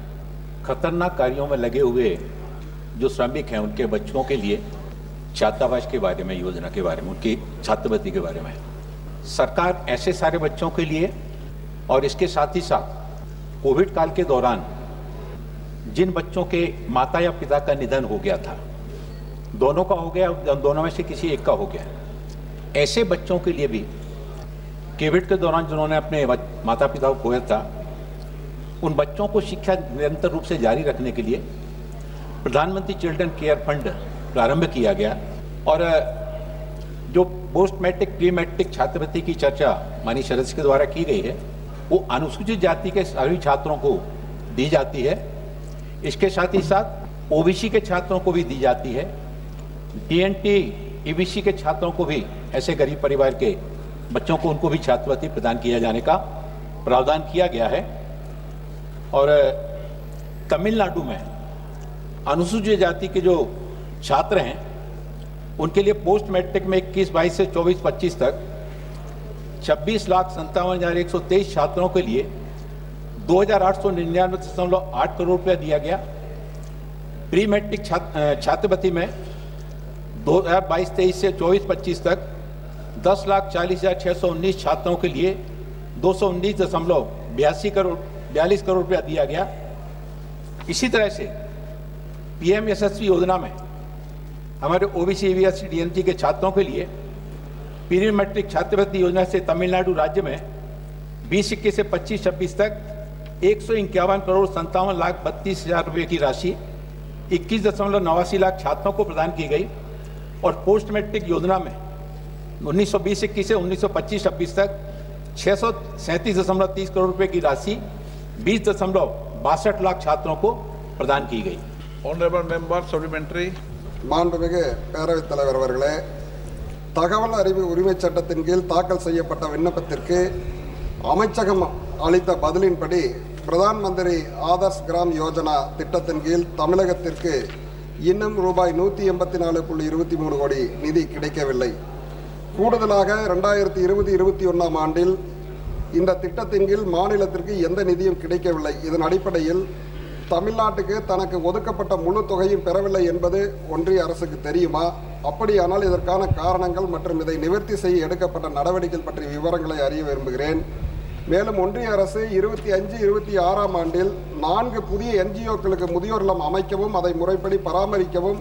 खतरनाक कार्यों में लगे हुए जो श्रमिक हैं उनके बच्चों के लिए छात्रावास के बारे में, योजना के बारे में, उनकी छात्रवृत्ति के बारे में, सरकार ऐसे सारे बच्चों के लिए और इसके साथ ही साथ कोविड काल के दौरान जिन बच्चों के माता या पिता का निधन हो गया था, दोनों का हो गया, दोनों में से किसी एक का हो गया, ऐसे बच्चों के लिए भी कोविड के दौरान जिन्होंने अपने माता पिता को खोया था, उन बच्चों को शिक्षा निरंतर रूप से जारी रखने के लिए प्रधानमंत्री चिल्ड्रन केयर फंड प्रारंभ किया गया। और जो पोस्ट मैट्रिक प्री मैट्रिक छात्रवृत्ति की चर्चा माननीय सदस्य के द्वारा की गई है, वो अनुसूचित जाति के सभी छात्रों को दी जाती है। इसके साथ ही साथ ओबीसी के छात्रों को भी दी जाती है। टीएनटी ईबीसी के छात्रों को भी, ऐसे गरीब परिवार के बच्चों को, उनको भी छात्रवृत्ति प्रदान किया जाने का प्रावधान किया गया है। और तमिलनाडु में अनुसूचित जाति के जो छात्र हैं उनके लिए पोस्ट मैट्रिक में 21-22 से 24-25 तक 26,57,123 छात्रों के लिए 2,899.8 करोड़ रुपया दिया गया। प्री मैट्रिक छात्रवृत्ति में 2022-23 से 24-25 तक 10,40,619 छात्रों के लिए 219.42 करोड़ रुपया दिया गया। इसी तरह से पीएम यशस्वी योजना में हमारे ओबीसी ईबीसी डीएनटी के छात्रों के लिए प्री मैट्रिक छात्रवृत्ति योजना से तमिलनाडु राज्य में 2021 से 25-26 तक 151 करोड़ 57,32,000 रुपये की राशि 21.89 लाख छात्रों को प्रदान की गई। और पोस्ट मैट्रिक योजना में 1920-21 से 1925-26 तक 637.30 करोड़ रुपये की राशि 20.62 लाख छात्रों को प्रदान की गई। Honorable member supplementary. மாண்புமிகு பேரவைத் தலைவர் அவர்களே, தகவல் அறிவு உரிமைச் சட்டத்தின் கீழ் தாக்கல் செய்யப்பட்ட விண்ணப்பத்திற்கு அமைச்சகம் அளித்த பதிலின்படி பிரதான் மந்திரி ஆதர்ஷ் கிராம் யோஜனா திட்டத்தின் கீழ் தமிழகத்திற்கு இன்னும் ரூபாய் 184.23 கோடி நிதி கிடைக்கவில்லை. கூடுதலாக 2020-21 ஆண்டில் இந்த திட்டத்தின் கீழ் மாநிலத்திற்கு எந்த நிதியும் கிடைக்கவில்லை. இதன் அடிப்படையில் தமிழ்நாட்டுக்கு தனக்கு ஒதுக்கப்பட்ட முழு தொகையும் பெறவில்லை என்பது ஒன்றிய அரசுக்கு தெரியுமா? அப்படியானால் இதற்கான காரணங்கள் மற்றும் இதை நிவர்த்தி செய்ய எடுக்கப்பட்ட நடவடிக்கைகள் பற்றிய விவரங்களை அறிய விரும்புகிறேன். மேலும் ஒன்றிய அரசு 25-26 ஆண்டில் 4 புதிய NGOக்களுக்கு முதியோர் இல்லம் அமைக்கவும் அதை முறைப்படி பராமரிக்கவும்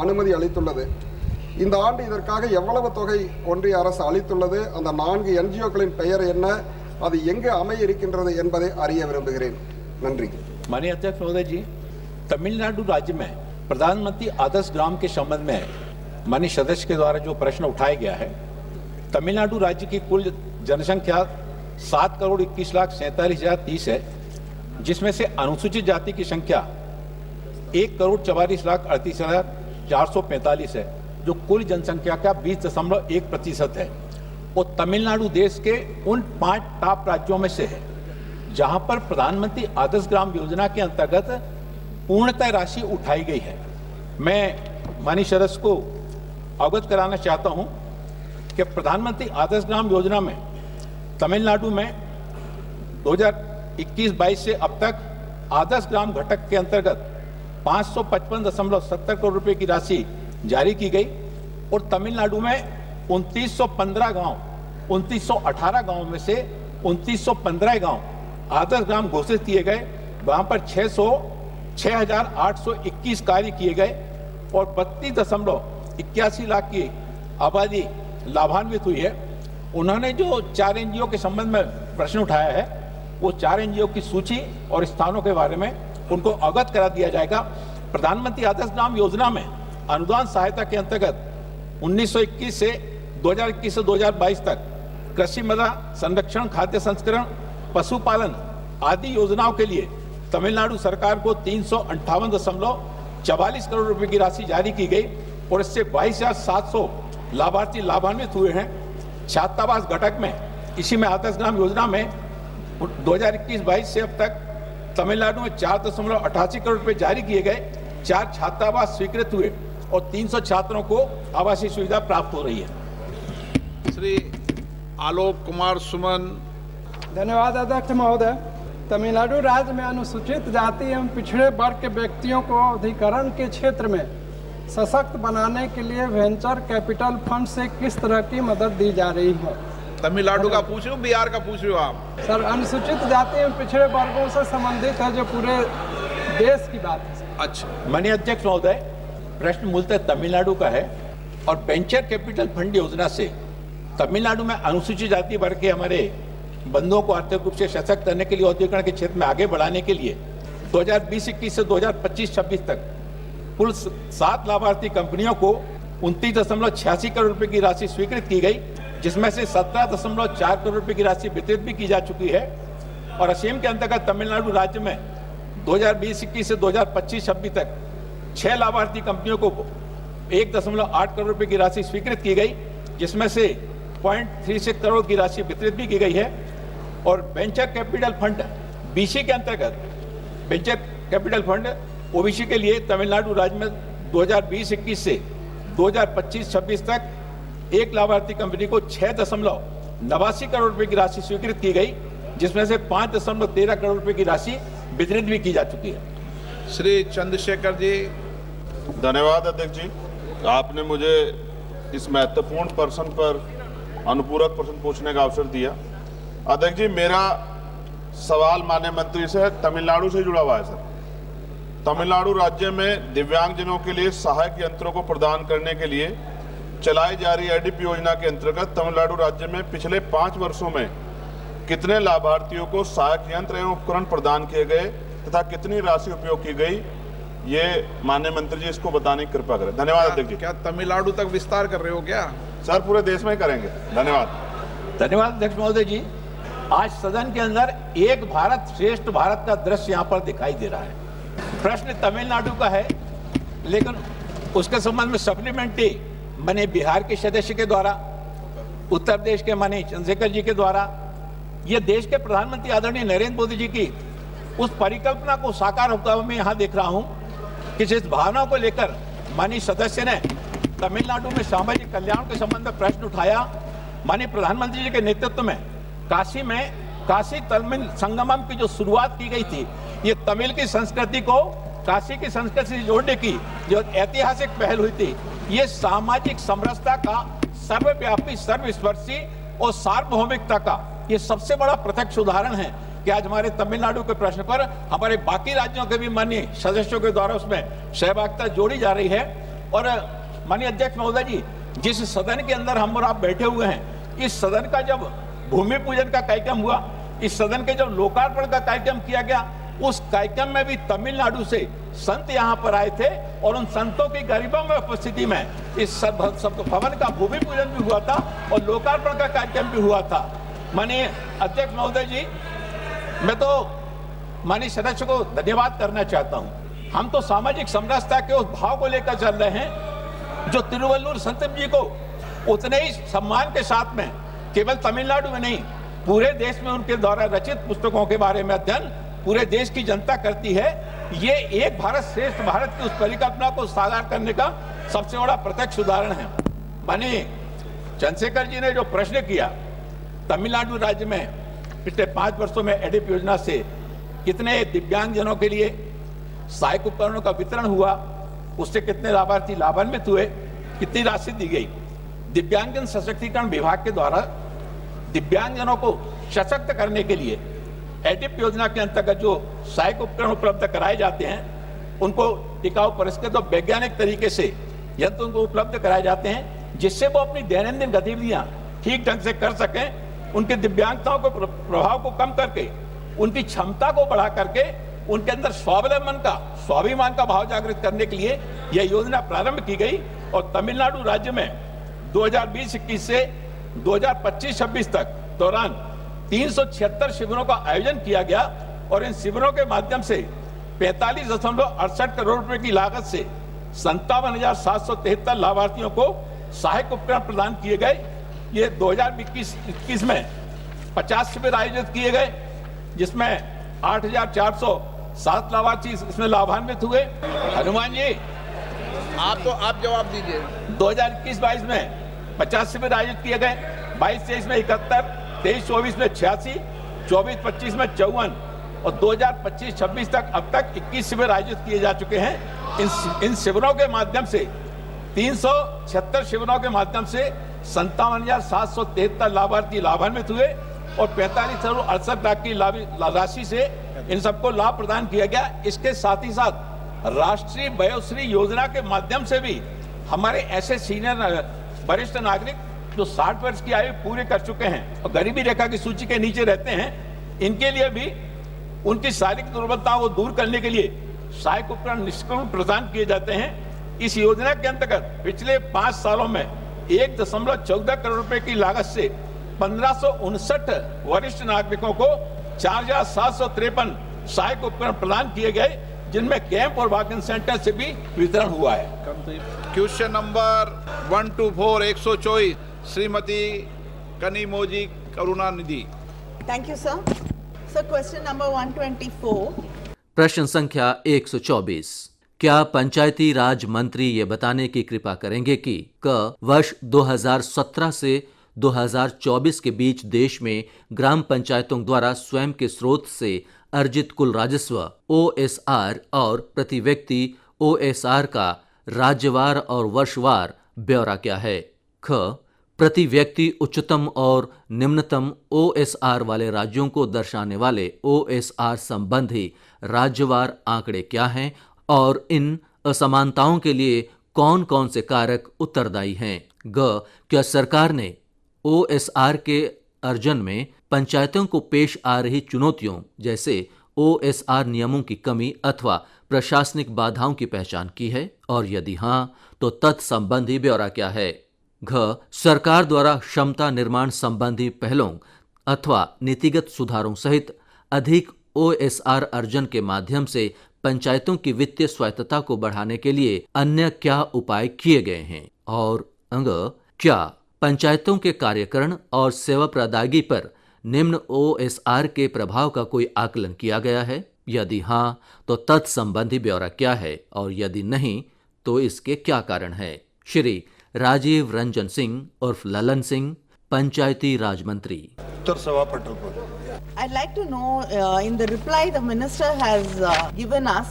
அனுமதி அளித்துள்ளது. இந்த ஆண்டு இதற்காக எவ்வளவு தொகை ஒன்றிய அரசு அளித்துள்ளது? அந்த 4 NGOக்களின் பெயர் என்ன? அது எங்கு அமைய இருக்கின்றது என்பதை அறிய விரும்புகிறேன். நன்றி. माननीय अध्यक्ष महोदय जी, तमिलनाडु राज्य में प्रधानमंत्री आदर्श ग्राम के संबंध में माननीय सदस्य के द्वारा जो प्रश्न उठाया गया है, तमिलनाडु राज्य की कुल जनसंख्या 7,21,47,030 है, जिसमें से अनुसूचित जाति की संख्या 1,44,38,445 है, जो कुल जनसंख्या का 20.1% है। और तमिलनाडु देश के उन 5 टॉप राज्यों में से है जहां पर प्रधानमंत्री आदर्श ग्राम योजना के अंतर्गत पूर्णतः राशि उठाई गई है। मैं माननीय सदस्य को अवगत कराना चाहता हूं कि प्रधानमंत्री आदर्श ग्राम योजना में तमिलनाडु में 2021-22 से अब तक आदर्श ग्राम घटक के अंतर्गत 555.70 करोड़ रुपए की राशि जारी की गई और तमिलनाडु में 2918 गांव में से 2915 गांव आदर्श ग्राम घोषित किए गए। वहां पर 6,821 कार्य किए गए और 32.81 लाख की आबादी लाभान्वित हुई है। उन्होंने जो 4 NGO के संबंध में प्रश्न उठाया है, वो 4 NGO की सूची और स्थानों के बारे में उनको अवगत करा दिया जाएगा। प्रधानमंत्री आदर्श ग्राम योजना में अनुदान सहायता के अंतर्गत 2021 से 2022 तक कृषि मृदा संरक्षण, खाद्य संस्करण, पशुपालन आदि योजनाओं के लिए तमिलनाडु सरकार को 358.44 करोड़ रुपए की राशि जारी की गई और इससे 22,700 लाभार्थी लाभान्वित हुए हैं। छात्रावास घटक में इसी में आदर्श ग्राम योजना में 2021-22 से अब तक तमिलनाडु में 4.88 करोड़ रुपए जारी किए गए। 4 छात्रावास स्वीकृत हुए और 300 छात्रों को आवासीय सुविधा प्राप्त हो रही है। श्री आलोक कुमार सुमन। धन्यवाद अध्यक्ष महोदय। तमिलनाडु राज्य में अनुसूचित जाति एवं पिछड़े वर्ग के व्यक्तियों को अधिकरण के क्षेत्र में सशक्त बनाने के लिए वेंचर कैपिटल फंड से किस तरह की मदद दी जा रही है? तमिलनाडु का पूछ रहे हो, बिहार का पूछ रहे हो आप? सर, अनुसूचित जाति एवं पिछड़े वर्गों से संबंधित है, जो पूरे देश की बात है। अच्छा, माननीय अध्यक्ष महोदय, प्रश्न मूलतः तमिलनाडु का है और वेंचर कैपिटल फंड योजना से तमिलनाडु में अनुसूचित जाति वर्ग के हमारे बंधुओं को आर्थिक रूप से सशक्त करने के लिए औद्योगिकरण के क्षेत्र में आगे बढ़ाने के लिए 2020-21 से 2025-26 तक कुल 7 लाभार्थी कंपनियों को 29.86 करोड़ रुपए की राशि स्वीकृत की गई, जिसमें से 17.4 करोड़ रुपए की राशि वितरित भी की जा चुकी है। और असीम के अंतर्गत तमिलनाडु राज्य में 2020-21 से 2025-26 तक 6 लाभार्थी कंपनियों को 1.8 करोड़ रुपए की राशि स्वीकृत की गई, जिसमें से 0.36 करोड़ की राशि वितरित भी की गई है। और वेंचर कैपिटल फंड BC के अंतर्गत वेंचर कैपिटल फंड OBC के लिए तमिलनाडु राज्य में 2020-21 से 2025-26 तक 1 लाभार्थी कंपनी को 6.89 करोड़ रुपए की राशि स्वीकृत की गई, जिसमें से 5.13 करोड़ रुपए की राशि वितरित भी की जा चुकी है। श्री चंद्रशेखर जी। धन्यवाद अध्यक्ष जी, आपने मुझे इस महत्वपूर्ण प्रश्न पर अनुपूरक प्रश्न पूछने का अवसर दिया। अध्यक्ष जी, मेरा सवाल माननीय मंत्री से तमिलनाडु से जुड़ा हुआ है। सर, तमिलनाडु राज्य में दिव्यांगजनों के लिए सहायक यंत्रों को प्रदान करने के लिए चलाई जा रही ADP योजना के अंतर्गत तमिलनाडु राज्य में पिछले 5 वर्षों में कितने लाभार्थियों को सहायक यंत्र एवं उपकरण प्रदान किए गए तथा कितनी राशि उपयोग की गई, ये माननीय मंत्री जी इसको बताने की कृपा करें। धन्यवाद अध्यक्ष जी। क्या तमिलनाडु तक विस्तार कर रहे हो क्या? सर, पूरे देश में ही करेंगे। धन्यवाद। धन्यवाद अध्यक्ष महोदय जी। आज सदन के अंदर एक भारत श्रेष्ठ भारत का दृश्य यहाँ पर दिखाई दे रहा है। प्रश्न तमिलनाडु का है, लेकिन उसके संबंध में सप्लीमेंट्री माने बिहार के सदस्य के द्वारा, उत्तर प्रदेश के माने चंद्रशेखर जी के द्वारा, ये देश के प्रधानमंत्री आदरणीय नरेंद्र मोदी जी की उस परिकल्पना को साकार होता हुआ मैं यहाँ देख रहा हूँ कि जिस भावना को लेकर माननीय सदस्य ने तमिलनाडु में सामाजिक कल्याण के संबंध में प्रश्न उठाया, माननीय प्रधानमंत्री जी के नेतृत्व में काशी तमिल संगमम की जो शुरुआत की गई थी, ये तमिल की संस्कृति को काशी की संस्कृति से जोड़ने की जो ऐतिहासिक पहल हुई थी, ये सामाजिक समरसता का सर्वव्यापी, सर्वस्पर्शी और सार्वभौमिकता का ये सबसे बड़ा प्रत्यक्ष उदाहरण है कि आज हमारे तमिलनाडु के प्रश्न पर हमारे बाकी राज्यों के भी माननीय सदस्यों के द्वारा उसमें सहभागिता जोड़ी जा रही है। और माननीय अध्यक्ष महोदय जी, जिस सदन के अंदर हम और आप बैठे हुए हैं, इस सदन का जब भूमि पूजन का कार्यक्रम हुआ, इस सदन के जब लोकार्पण का कार्यक्रम किया गया, उस कार्यक्रम में भी तमिलनाडु से संत यहाँ पर आए थे और उन संतों की गरिमा में उपस्थिति में इस भवन का भूमि पूजन भी हुआ था और लोकार्पण का कार्यक्रम भी हुआ था। माननीय अध्यक्ष महोदय जी, मैं तो माननीय सदस्य को धन्यवाद करना चाहता हूँ। हम तो सामाजिक समरसता के उस भाव को लेकर चल रहे हैं जो तिरुवल्लुवर संत जी को उतने ही सम्मान के साथ में केवल तमिलनाडु में नहीं, पूरे देश में उनके द्वारा रचित पुस्तकों के बारे में अध्ययन पूरे देश की जनता करती है। ये एक भारत श्रेष्ठ भारत की उस परिकल्पना को साकार करने का सबसे बड़ा प्रत्यक्ष उदाहरण है। माननीय चंद्रशेखर जी ने जो प्रश्न किया, तमिलनाडु राज्य में पिछले 5 वर्षों में एडिप योजना से कितने दिव्यांगजनों के लिए सहायक उपकरणों का वितरण हुआ, उससे कितने लाभार्थी लाभान्वित हुए, कितनी राशि दी गई। दिव्यांगजन सशक्तिकरण विभाग के द्वारा दिव्यांगजनों को सशक्त करने के लिए एडिप योजना के अंतर्गत जो सहायक उपकरण उपलब्ध कराए जाते हैं, उनको टिकाऊ परिष्कृत और वैज्ञानिक तरीके से यंत्र उनको उपलब्ध कराए जाते हैं, जिससे वो अपनी दैनंदिन गतिविधियां ठीक ढंग से कर सकें। उनके दिव्यांगताओं को प्रभाव को कम करके, उनकी क्षमता को बढ़ा करके, उनके अंदर स्वाभिमान का भाव जागृत करने के लिए यह योजना प्रारंभ की गई। और तमिलनाडु राज्य में 2020-21 से 2025-26 तक दौरान 376 शिविरों का आयोजन किया गया और इन शिविरों के माध्यम से 45.68 करोड़ रुपए की लागत से 57,773 लाभार्थियों को सहायक उपकरण प्रदान किए गए। ये 2021 में 50 शिविर आयोजित किए गए, जिसमें 8,407 लाभार्थी इसमें लाभान्वित हुए। हनुमान जी, आप जवाब दीजिए। 2021-22 में 50 शिविर आयोजित किए गए, 22-23 में 71, 23-24 में 86, 24-25 में 54 और 2025-26 तक अब तक 21 शिविर आयोजित किए जा चुके हैं। इन शिविरों के माध्यम से 376 शिविरों के माध्यम से 57,773 लाभार्थी लाभान्वित हुए और 45,68 लाख की राशि से इन सबको लाभ प्रदान किया गया। इसके साथ ही साथ राष्ट्रीय वयोश्री योजना के माध्यम से भी हमारे ऐसे सीनियर वरिष्ठ नागरिक जो 60 वर्ष की आयु पूरे कर चुके हैं और गरीबी रेखा की सूची के नीचे रहते हैं, इनके लिए भी उनकी शारीरिक दुर्बलताओं को दूर करने के लिए सहायक उपकरण निःशुल्क प्रदान किए जाते हैं। इस योजना के अंतर्गत पिछले 5 सालों में 1.14 करोड़ रुपए की लागत से 1559 वरिष्ठ नागरिकों को 4,753 सहायक उपकरण प्रदान किए गए, जिनमें कैंप और वॉक इन सेंटर से भी वितरण हुआ है। Question number 124 124 Shrimati Kanimozhi Karunanidhi. Thank you sir. Sir, question number 124। प्रश्न संख्या 124। क्या पंचायती राज मंत्री ये बताने की कृपा करेंगे कि वर्ष 2017 से 2024 के बीच देश में ग्राम पंचायतों द्वारा स्वयं के स्रोत से अर्जित कुल राजस्व OSR और प्रति व्यक्ति OSR का राज्यवार और वर्षवार ब्यौरा क्या है? प्रति व्यक्ति उच्चतम और निम्नतम OSR वाले राज्यों को दर्शाने वाले OSR संबंधी राज्यवार आंकड़े क्या हैं और इन असमानताओं के लिए कौन कौन से कारक उत्तरदायी हैं? क्या सरकार ने OSR के अर्जन में पंचायतों को पेश आ रही चुनौतियों जैसे OSR नियमों की कमी अथवा प्रशासनिक बाधाओं की पहचान की है, और यदि हाँ तो तत्संबंधी ब्यौरा क्या है? सरकार द्वारा क्षमता निर्माण संबंधी पहलों अथवा नीतिगत सुधारों सहित अधिक OSR अर्जन के माध्यम से पंचायतों की वित्तीय स्वायत्तता को बढ़ाने के लिए अन्य क्या उपाय किए गए हैं? और क्या पंचायतों के कार्यकरण और सेवा प्रदायगी पर निम्न OSR के प्रभाव का कोई आकलन किया गया है? यदि हाँ तो तत्संबंधी ब्यौरा क्या है और यदि नहीं तो इसके क्या कारण है। श्री राजीव रंजन सिंह उर्फ ललन सिंह, पंचायती राज मंत्री। उत्तर सभा पटल I'd like to know, in the reply the minister has given us,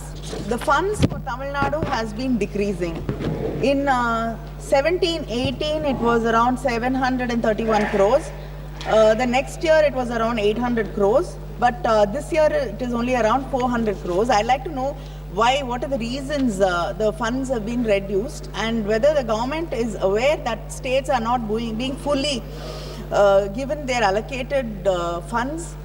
the funds for Tamil Nadu has been decreasing. In 17-18 it was around 731 crores. The next year it was around 800 crores. But this year it is only around 400 crores. I'd like to know why, what are the reasons the funds have been reduced, and whether the government is aware that states are not being fully given their allocated funds.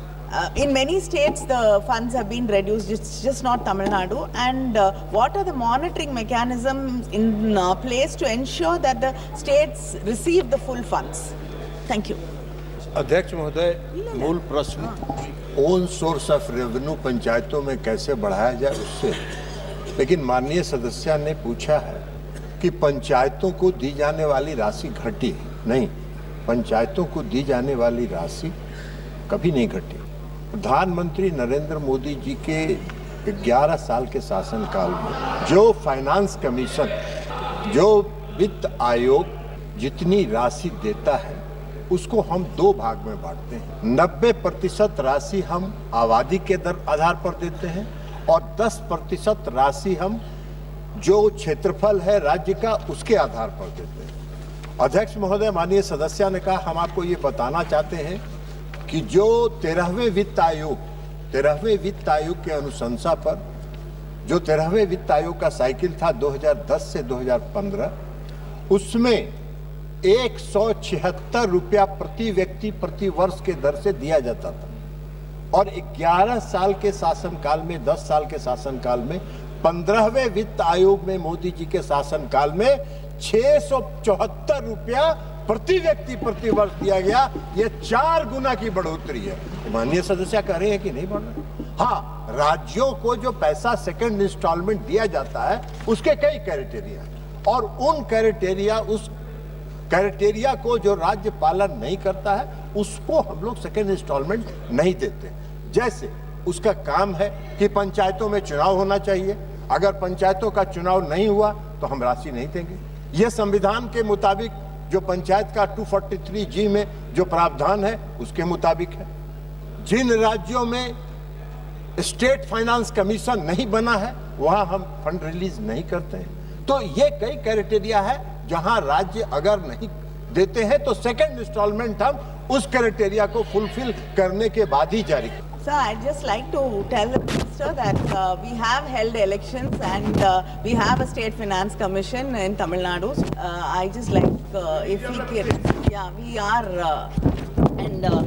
In many states the funds have been reduced, it's just not Tamil Nadu. And what are the monitoring mechanisms in place to ensure that the states receive the full funds? Thank you. अध्यक्ष महोदय, मूल प्रश्न own source of revenue पंचायतों में कैसे बढ़ाया जाए उससे, लेकिन माननीय सदस्य ने पूछा है कि पंचायतों को दी जाने वाली राशि घटी नहीं। पंचायतों को दी जाने वाली राशि कभी नहीं घटी। प्रधानमंत्री नरेंद्र मोदी जी के 11 साल के शासनकाल में जो फाइनेंस कमीशन, जो वित्त आयोग जितनी राशि देता है उसको हम दो भाग में बांटते हैं। 90% राशि हम आबादी के आधार पर देते हैं और 10% राशि हम जो क्षेत्रफल है राज्य का उसके आधार पर देते हैं। अध्यक्ष महोदय, माननीय सदस्य ने कहा, हम आपको ये बताना चाहते हैं कि जो 13वें वित्त आयोग के अनुशंसा पर जो 13वें वित्त आयोग का साइकिल था 2010 से 2015, उसमें 176 रुपया प्रति व्यक्ति प्रति वर्ष के दर से दिया जाता था और 11 साल के शासनकाल में, 10 साल के शासनकाल में, 15वें वित्त आयोग में मोदी जी के शासनकाल में 674 रुपया प्रति व्यक्ति प्रति वर्ष दिया गया। ये 4 गुना की बढ़ोतरी है। माननीय सदस्य कह रहे हैं कि नहीं बढ़ रहा। हाँ, राज्यों को जो पैसा सेकंड इंस्टॉलमेंट दिया जाता है उसके कई क्राइटेरिया और उन क्राइटेरिया को जो राज्य पालन नहीं करता है उसको हम लोग सेकेंड इंस्टॉलमेंट नहीं देते। जैसे उसका काम है कि पंचायतों में चुनाव होना चाहिए, अगर पंचायतों का चुनाव नहीं हुआ तो हम राशि नहीं देंगे। यह संविधान के मुताबिक जो पंचायत का 243G में जो प्रावधान है उसके मुताबिक है। जिन राज्यों में स्टेट फाइनेंस कमीशन नहीं बना है वहां हम फंड रिलीज नहीं करते हैं। तो ये कई क्राइटेरिया है जहां राज्य अगर नहीं देते हैं तो सेकंड इंस्टॉलमेंट हम उस क्राइटेरिया को फुलफिल करने के बाद ही जारी करें। Sir, I'd just like to tell the minister that we have held elections and we have a state finance commission in Tamil Nadu. I just like if we can, yeah, we are. And the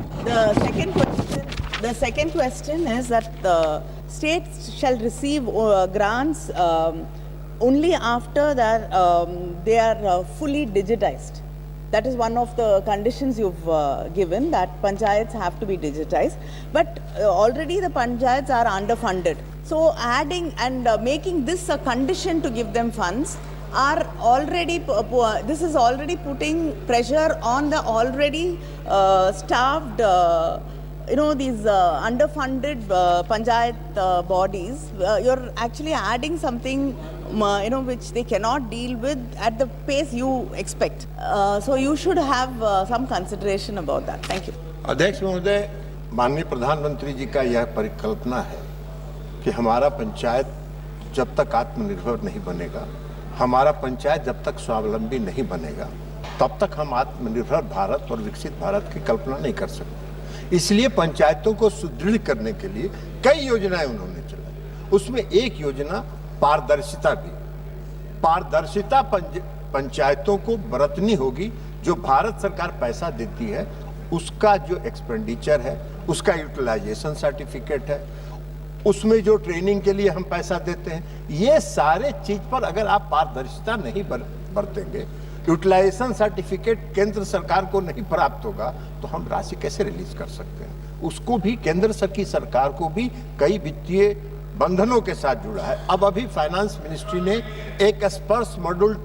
second question is that the states shall receive grants only after that they are fully digitized. That is one of the conditions you've given, that panchayats have to be digitized. But already the panchayats are underfunded. So adding and making this a condition to give them funds are already, this is already putting pressure on the already starved, these underfunded panchayat bodies. You're actually adding something which they cannot deal with at the pace you expect. So you should have some consideration about that. Thank you. अध्यक्ष महोदय, माननीय प्रधानमंत्री जी का यह परिकल्पना है कि हमारा पंचायत जब तक आत्मनिर्भर नहीं बनेगा, हमारा पंचायत जब तक स्वावलंबी नहीं बनेगा, तब तक हम आत्मनिर्भर भारत और विकसित भारत की कल्पना नहीं कर सकते। इसलिए पंचायतों को सुदृढ़ करने के लिए कई योजनाएं उन्होंने चलाई। उसमें एक योजना पारदर्शिता भी। पारदर्शिता पंचायतों को बरतनी होगी। जो भारत सरकार पैसा देती है उसका जो एक्सपेंडिचर है, उसका यूटिलाइजेशन सर्टिफिकेट है, उसमें जो ट्रेनिंग के लिए हम पैसा देते हैं, ये सारे चीज पर अगर आप पारदर्शिता नहीं बरतेंगे, यूटिलाइजेशन सर्टिफिकेट केंद्र सरकार को नहीं प्राप्त होगा तो हम राशि कैसे रिलीज कर सकते हैं। उसको भी केंद्र की सरकार को भी कई वित्तीय बंधनों के साथ जुड़ा है। अब अभी फाइनेंस मिनिस्ट्री ने एक स्पर्श मॉड्यूल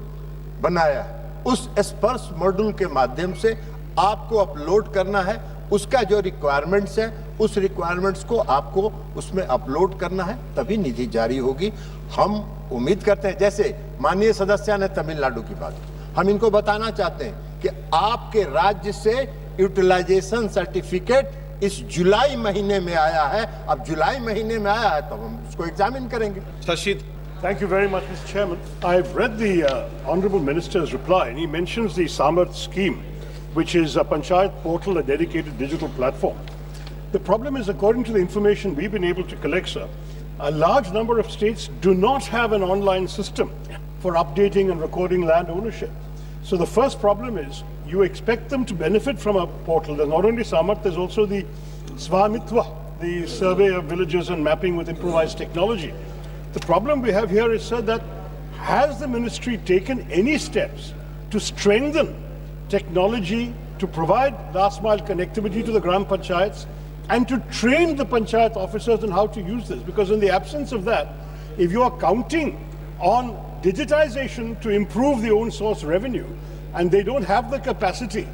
बनाया है। उस स्पर्श मॉड्यूल के माध्यम से आपको अपलोड करना है उसका जो रिक्वायरमेंट्स है उस रिक्वायरमेंट्स को आपको उसमें अपलोड करना है, तभी निधि जारी होगी। हम उम्मीद करते हैं, जैसे माननीय सदस्य ने तमिलनाडु की बात, हम इनको बताना चाहते हैं कि आपके राज्य से यूटिलाइजेशन सर्टिफिकेट इस जुलाई महीने में आया है। अब जुलाई महीने में आया है तो हम उसको एग्जामिन करेंगे। Shashi, Thank you very much, Mr. Chairman. I've read the Honourable Minister's reply, and he mentions the Samarth scheme, which is a Panchayat portal, a dedicated digital platform. The problem is, according to the information we've been able to collect, sir, a large number of states do not have an online system for updating and recording land ownership. So the first problem is, you expect them to benefit from a portal. There's not only Samarth, there's also the Swamitva, the survey of villages and mapping with improvised technology. The problem we have here is, sir, that has the ministry taken any steps to strengthen technology, to provide last mile connectivity to the Gram Panchayats, and to train the Panchayat officers on how to use this? Because in the absence of that, if you are counting on digitization to improve the own source revenue, and they don't have the capacity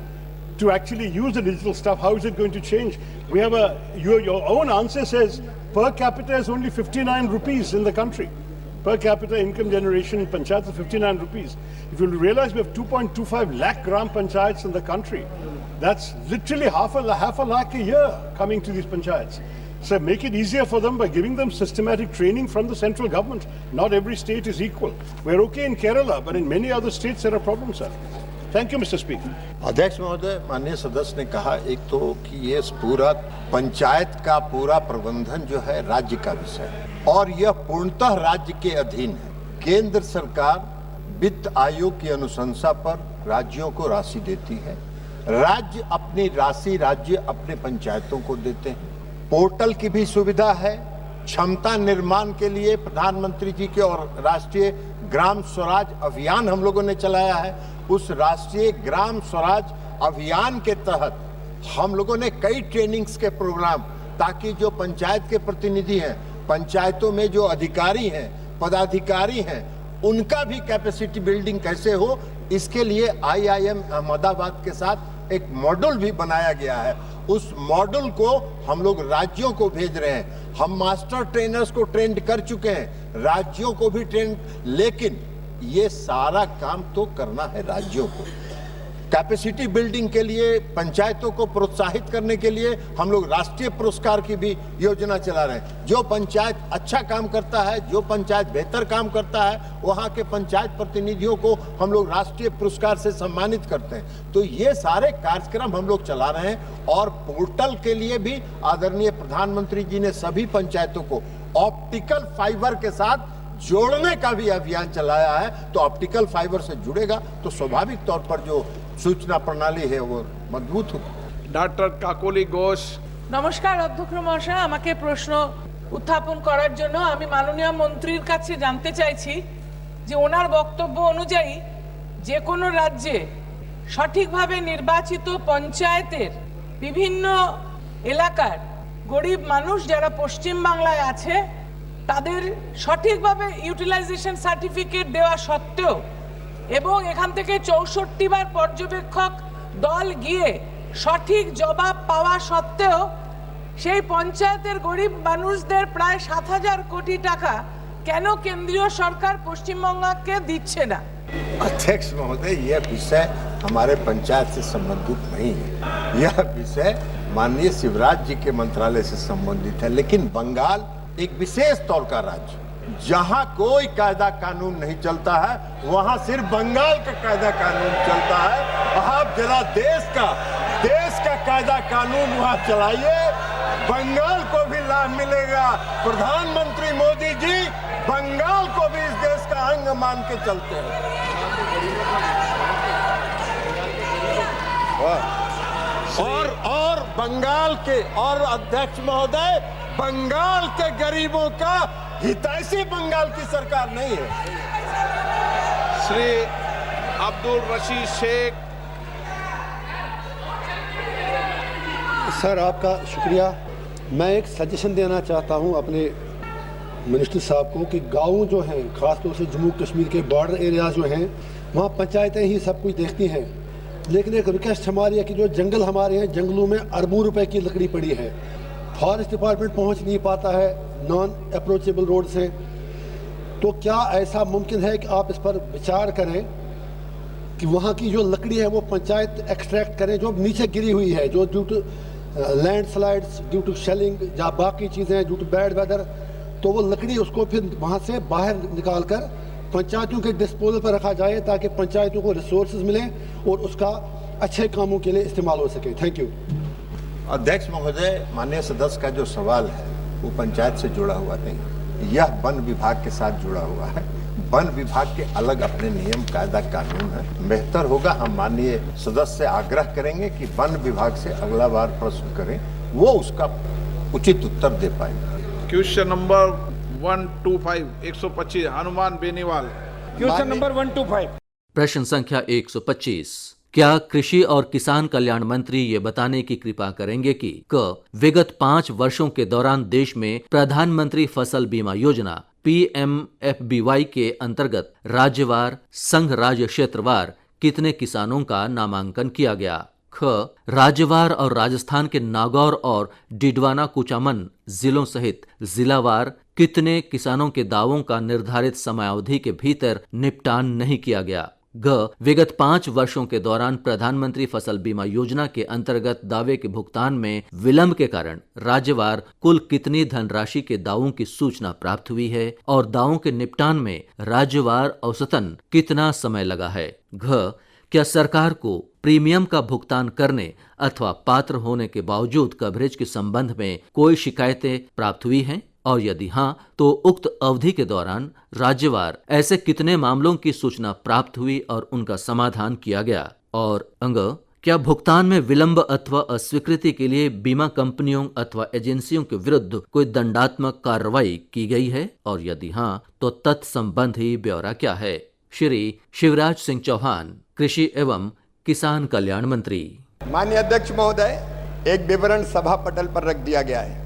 to actually use the digital stuff, how is it going to change? We have your own answer says per capita is only 59 rupees in the country. Per capita income generation in panchayats is 59 rupees. If you realize we have 2.25 lakh gram panchayats in the country, that's literally half a lakh a year coming to these panchayats. So make it easier for them by giving them systematic training from the central government. Not every state is equal. We're okay in Kerala, but in many other states there are problems, sir. Thank you, Mr. Speaker. अध्यक्ष महोदय, माननीय सदस्य ने कहा एक तो कि ये पूरा पंचायत का पूरा प्रबंधन जो है राज्य का विषय है और यह पूर्णतः राज्य के अधीन है। केंद्र सरकार वित्त आयोग की अनुशंसा पर राज्यों को राशि देती है, राज्य अपनी राशि अपने पंचायतों को देते हैं। पोर्टल की भी सुविधा है, क्षमता निर्माण के लिए प्रधानमंत्री जी के और राष्ट्रीय ग्राम स्वराज अभियान हम लोगों ने चलाया है। उस राष्ट्रीय ग्राम स्वराज अभियान के तहत हम लोगों ने कई ट्रेनिंग्स के प्रोग्राम, ताकि जो पंचायत के प्रतिनिधि हैं, पंचायतों में जो अधिकारी हैं, पदाधिकारी हैं, उनका भी कैपेसिटी बिल्डिंग कैसे हो, इसके लिए IIM अहमदाबाद के साथ एक मॉड्यूल भी बनाया गया है। उस मॉड्यूल को हम लोग राज्यों को भेज रहे हैं। हम मास्टर ट्रेनर्स को ट्रेंड कर चुके हैं, राज्यों को भी ट्रेंड, लेकिन ये सारा काम तो करना है राज्यों को। कैपेसिटी बिल्डिंग के लिए, पंचायतों को प्रोत्साहित करने के लिए हम लोग राष्ट्रीय पुरस्कार की भी योजना चला रहे हैं। जो पंचायत अच्छा काम करता है, जो पंचायत बेहतर काम करता है, वहाँ के पंचायत प्रतिनिधियों को हम लोग राष्ट्रीय पुरस्कार से सम्मानित करते हैं। तो ये सारे कार्यक्रम हम लोग चला रहे हैं और पोर्टल के लिए भी आदरणीय प्रधानमंत्री जी ने सभी पंचायतों को ऑप्टिकल फाइबर के साथ जोड़ने का भी अभियान चलाया है। तो ऑप्टिकल फाइबर से जुड़ेगा तो स्वाभाविक तौर पर जो सूचना प्रणाली है वो मजबूत होगी। डॉक्टर काकोली घोष। नमस्कार अध्यक्ष মহাশয়, আমাকে প্রশ্ন উত্থাপন করার জন্য আমি মাননীয় মন্ত্রীর কাছে জানতে চাইছি যে ওনার বক্তব্য অনুযায়ী যে কোনো রাজ্যে সঠিকভাবে নির্বাচিত পঞ্চায়েতের বিভিন্ন এলাকার গরিব মানুষ যারা পশ্চিম বাংলায় আছে তাদের সঠিকভাবে ইউটিলাইজেশন সার্টিফিকেট দেওয়া সত্ত্বেও এবং এখান থেকে 64 বার পর্যবেক্ষক দল গিয়ে সঠিক জবাব পাওয়া সত্ত্বেও সেই পঞ্চায়েতের গরিব মানুষদের প্রায় 7000 কোটি টাকা কেন কেন্দ্রীয় সরকার পশ্চিমবঙ্গকে দিচ্ছে না? अध्यक्ष महोदय, यह विषय हमारे पंचायत से संबंधित नहीं है, यह विषय माननीय शिवराज जी के मंत्रालय से संबंधित है। लेकिन बंगाल एक विशेष तौर का राज्य, जहां कोई कायदा कानून नहीं चलता है, वहां सिर्फ बंगाल का कायदा कानून चलता है। आप जरा देश का कायदा कानून वहां चलाइए, बंगाल को भी लाभ मिलेगा। प्रधानमंत्री मोदी जी बंगाल को भी इस देश का अंग मान के चलते हैं। और बंगाल के और अध्यक्ष महोदय, बंगाल के गरीबों का हितैषी बंगाल की सरकार नहीं है। श्री अब्दुल रशीद शेख। सर आपका शुक्रिया। मैं एक सजेशन देना चाहता हूं अपने मिनिस्टर साहब को कि गाँव जो हैं, ख़ासतौर से जम्मू कश्मीर के बॉर्डर एरियाज जो हैं, वहाँ पंचायतें ही सब कुछ देखती हैं लेकिन एक रिक्वेस्ट हमारी है कि जो जंगल हमारे हैं, जंगलों में अरबों रुपए की लकड़ी पड़ी है, फॉरेस्ट डिपार्टमेंट पहुंच नहीं पाता है नॉन अप्रोचेबल रोड से। तो क्या ऐसा मुमकिन है कि आप इस पर विचार करें कि वहाँ की जो लकड़ी है वो पंचायत एक्सट्रैक्ट करें, जो नीचे गिरी हुई है, जो due to landslides, due to shelling या बाकी चीज़ें, ड्यू टू बैड वेदर, तो वो लकड़ी उसको फिर वहाँ से बाहर निकाल कर पंचायतों के डिस्पोजल पर रखा जाए ताकि पंचायतों को रिसोर्सेज मिलें और उसका अच्छे कामों के लिए इस्तेमाल हो सके। Thank you. अध्यक्ष महोदय, माननीय सदस्य का जो सवाल है वो पंचायत से जुड़ा हुआ नहीं, यह वन विभाग के साथ जुड़ा हुआ है। वन विभाग के अलग अपने नियम, कायदा, कानून है। बेहतर होगा हम माननीय सदस्य से आग्रह करेंगे कि वन विभाग से अगला बार प्रश्न करें, वो उसका उचित उत्तर दे पाएंगे। Question number 125 125 Hanuman Beniwal. Question number 125। प्रश्न संख्या 125। क्या कृषि और किसान कल्याण मंत्री ये बताने की कृपा करेंगे कि विगत 5 वर्षों के दौरान देश में प्रधानमंत्री फसल बीमा योजना PMFBY के अंतर्गत राज्यवार, संघ राज्य क्षेत्रवार कितने किसानों का नामांकन किया गया? राज्यवार और राजस्थान के नागौर और डिडवाना कुचामन जिलों सहित जिलावार कितने किसानों के दावों का निर्धारित समयावधि के भीतर निपटान नहीं किया गया? विगत 5 वर्षों के दौरान प्रधानमंत्री फसल बीमा योजना के अंतर्गत दावे के भुगतान में विलंब के कारण राज्यवार कुल कितनी धनराशि के दावों की सूचना प्राप्त हुई है और दावों के निपटान में राज्यवार औसतन कितना समय लगा है? क्या सरकार को प्रीमियम का भुगतान करने अथवा पात्र होने के बावजूद कवरेज के संबंध में कोई शिकायतें प्राप्त हुई हैं? और यदि हाँ, तो उक्त अवधि के दौरान राज्यवार ऐसे कितने मामलों की सूचना प्राप्त हुई और उनका समाधान किया गया? और क्या भुगतान में विलंब अथवा अस्वीकृति के लिए बीमा कंपनियों अथवा एजेंसियों के विरुद्ध कोई दंडात्मक कार्रवाई की गई है? और यदि हाँ, तो तत्संबंधी ब्यौरा क्या है? श्री शिवराज सिंह चौहान, कृषि एवं किसान कल्याण मंत्री। माननीय अध्यक्ष महोदय, एक विवरण सभा पटल पर रख दिया गया है।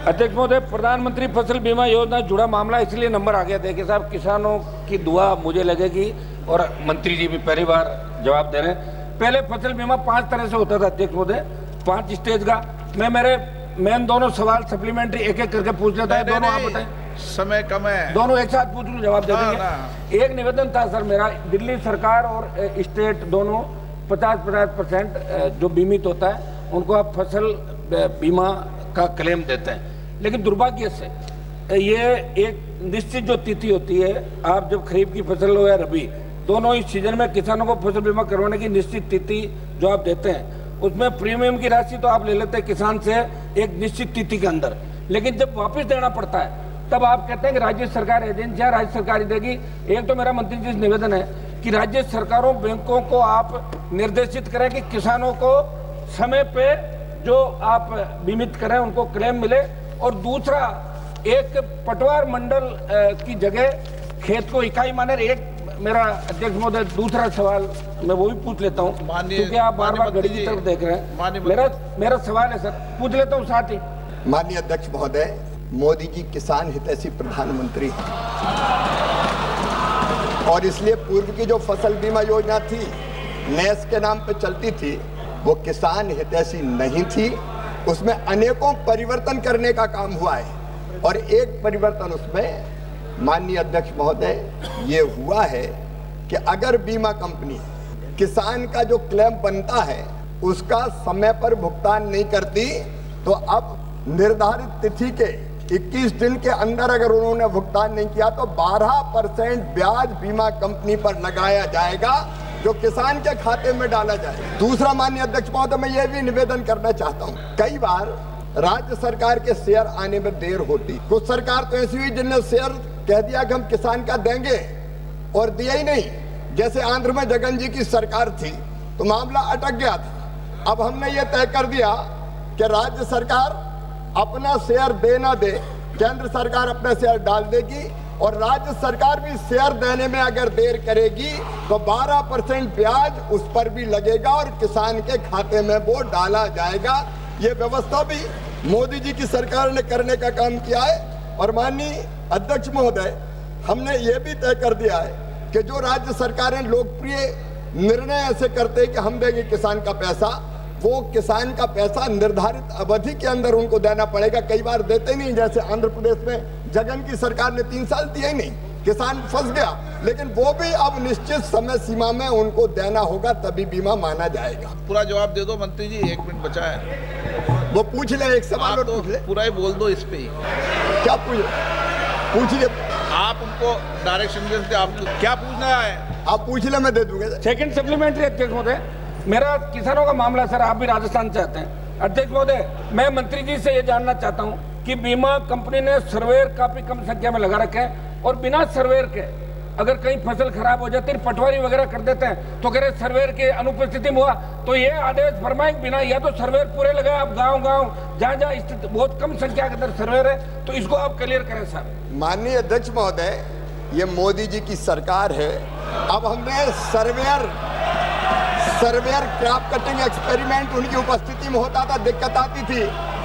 अध्यक्ष महोदय, प्रधानमंत्री फसल बीमा योजना जुड़ा मामला इसलिए नंबर आ गया। देखिए साहब, किसानों की दुआ मुझे लगेगी और मंत्री जी भी पहली बार जवाब दे रहे हैं। पहले फसल बीमा 5 तरह से होता था अध्यक्ष महोदय, 5 स्टेज का। मैं दोनों सवाल सप्लीमेंट्री एक एक करके पूछ लेता है। दोनों आप बताएं, समय कम है। दोनों एक साथ पूछ लूं, जवाब दे देंगे। एक निवेदन था सर मेरा, दिल्ली सरकार और स्टेट दोनों 50% जो बीमित होता है उनको आप फसल बीमा का क्लेम देते हैं। लेकिन दुर्भाग्य से ये एक निश्चित जो तिथि होती है, आप जब खरीफ की फसल हो या रबी, दोनों इस सीजन में किसानों को फसल बीमा करवाने की निश्चित तिथि जो आप देते हैं, उसमें प्रीमियम की राशि तो आप ले लेते हैं किसान से एक निश्चित तिथि के अंदर, लेकिन जब वापस देना पड़ता है तब आप कहते हैं कि राज्य सरकार एजेंसियां राज्य सरकार ही देगी। एक तो मेरा मंत्री जी से निवेदन है कि राज्य सरकारों, बैंकों को आप निर्देशित करें कि किसानों को समय पे जो आप बीमित करें उनको क्लेम मिले। और दूसरा, एक पटवार मंडल की जगह खेत को इकाई माने। एक मेरा अध्यक्ष महोदय दूसरा सवाल मैं वो भी पूछ लेता हूँ, क्योंकि आप बार बार घड़ी की तरफ देख रहे हैं। मेरा सवाल है सर, पूछ लेता हूँ साथ ही। माननीय अध्यक्ष महोदय, मोदी जी किसान हितैषी प्रधानमंत्री हैं और इसलिए पूर्व की जो फसल बीमा योजना थी, नेस के नाम पे चलती थी, वो किसान हितैषी नहीं थी। उसमें अनेकों परिवर्तन करने का काम हुआ है और एक परिवर्तन उसमें माननीय अध्यक्ष महोदय ये हुआ है कि अगर बीमा कंपनी किसान का जो क्लेम बनता है उसका समय पर भुगतान नहीं करती, तो अब निर्धारित तिथि के 21 दिन के अंदर अगर उन्होंने भुगतान नहीं किया तो 12% ब्याज बीमा कंपनी पर लगाया जाएगा, जो किसान के खाते में डाला जाएगा। दूसरा, माननीय अध्यक्ष महोदय, मैं ये भी निवेदन करना चाहता हूँ, कई बार राज्य सरकार के शेयर आने में देर होती। कुछ सरकार तो ऐसी हुई जिनने शेयर कह दिया कि हम किसान का देंगे और दिया ही नहीं। जैसे आंध्र में जगन जी की सरकार थी तो मामला अटक गया था। अब हमने ये तय कर दिया कि राज्य सरकार अपना शेयर दे ना दे, केंद्र सरकार अपना शेयर डाल देगी और राज्य सरकार भी शेयर देने में अगर देर करेगी तो 12% ब्याज उस पर भी लगेगा और किसान के खाते में वो डाला जाएगा। ये व्यवस्था भी मोदी जी की सरकार ने करने का काम किया है। और माननीय अध्यक्ष महोदय, हमने ये भी तय कर दिया है कि जो राज्य सरकारें लोकप्रिय निर्णय ऐसे करते हैं कि हम देंगे किसान का पैसा, वो किसान का पैसा निर्धारित अवधि के अंदर उनको देना पड़ेगा। कई बार देते नहीं, जैसे आंध्र प्रदेश में जगन की सरकार ने 3 साल दिया ही नहीं, किसान फंस गया। लेकिन वो भी अब निश्चित समय सीमा में उनको देना होगा, तभी बीमा माना जाएगा। पूरा जवाब दे दो मंत्री जी, 1 मिनट बचा है। वो पूछ ले, एक सवाल और पूछ ले। पूरा ही बोल दो इस पे ही। क्या पूछिए आप उनको डायरेक्शन देते, आप क्या पूछना है आप पूछ ले, मैं दे दूंगा। सेकंड सप्लीमेंट्री अध्यक्ष महोदय, मेरा किसानों का मामला सर, आप भी राजस्थान से आते हैं। अध्यक्ष महोदय, मैं मंत्री जी से ये जानना चाहता हूँ कि बीमा कंपनी ने सर्वेयर काफी कम संख्या में लगा रखे हैं और बिना सर्वेयर के अगर कहीं फसल खराब हो जाती है, पटवारी वगैरह कर देते हैं, तो कह रहे सर्वेयर के अनुपस्थिति में हुआ, तो ये आदेश फरमाएं बिना, या तो सर्वेयर पूरे लगाए, आप गांव जहाँ जहाँ स्थिति बहुत कम संख्या के अंदर सर्वेयर है, तो इसको आप क्लियर करें सर। माननीय अध्यक्ष महोदय, ये मोदी जी की सरकार है। अब हमने सर्वेयर क्रॉप कटिंग एक्सपेरिमेंट उनकी उपस्थिति में होता था, दिक्कत आती थी।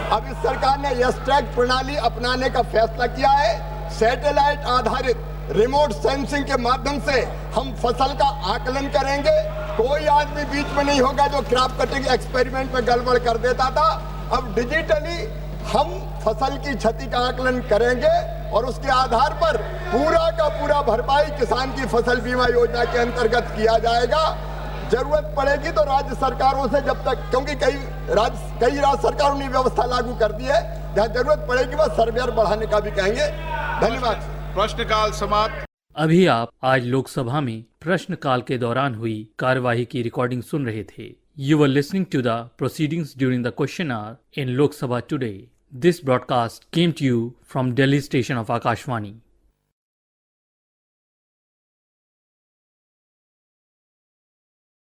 अब इस सरकार ने यस ट्रैक प्रणाली अपनाने का फैसला किया है। सैटेलाइट आधारित रिमोट सेंसिंग के माध्यम से हम फसल का आकलन करेंगे। कोई आदमी बीच में नहीं होगा जो क्रॉप कटिंग एक्सपेरिमेंट में गड़बड़ कर देता था। अब डिजिटली हम फसल की क्षति का आकलन करेंगे और उसके आधार पर पूरा का पूरा भरपाई किसान की फसल बीमा योजना के अंतर्गत किया जाएगा। जरूरत पड़ेगी तो राज्य सरकारों से, जब तक, क्योंकि कई राज्य सरकारों ने व्यवस्था लागू कर दी है, जहाँ जरूरत पड़ेगी वह सर्वेयर बढ़ाने का भी कहेंगे। धन्यवाद। प्रश्नकाल समाप्त। अभी आप आज लोकसभा में प्रश्नकाल के दौरान हुई कार्यवाही की रिकॉर्डिंग सुन रहे थे। You were listening to the proceedings during the question hour in Lok Sabha today. This broadcast came to you from Delhi station of Akashvani.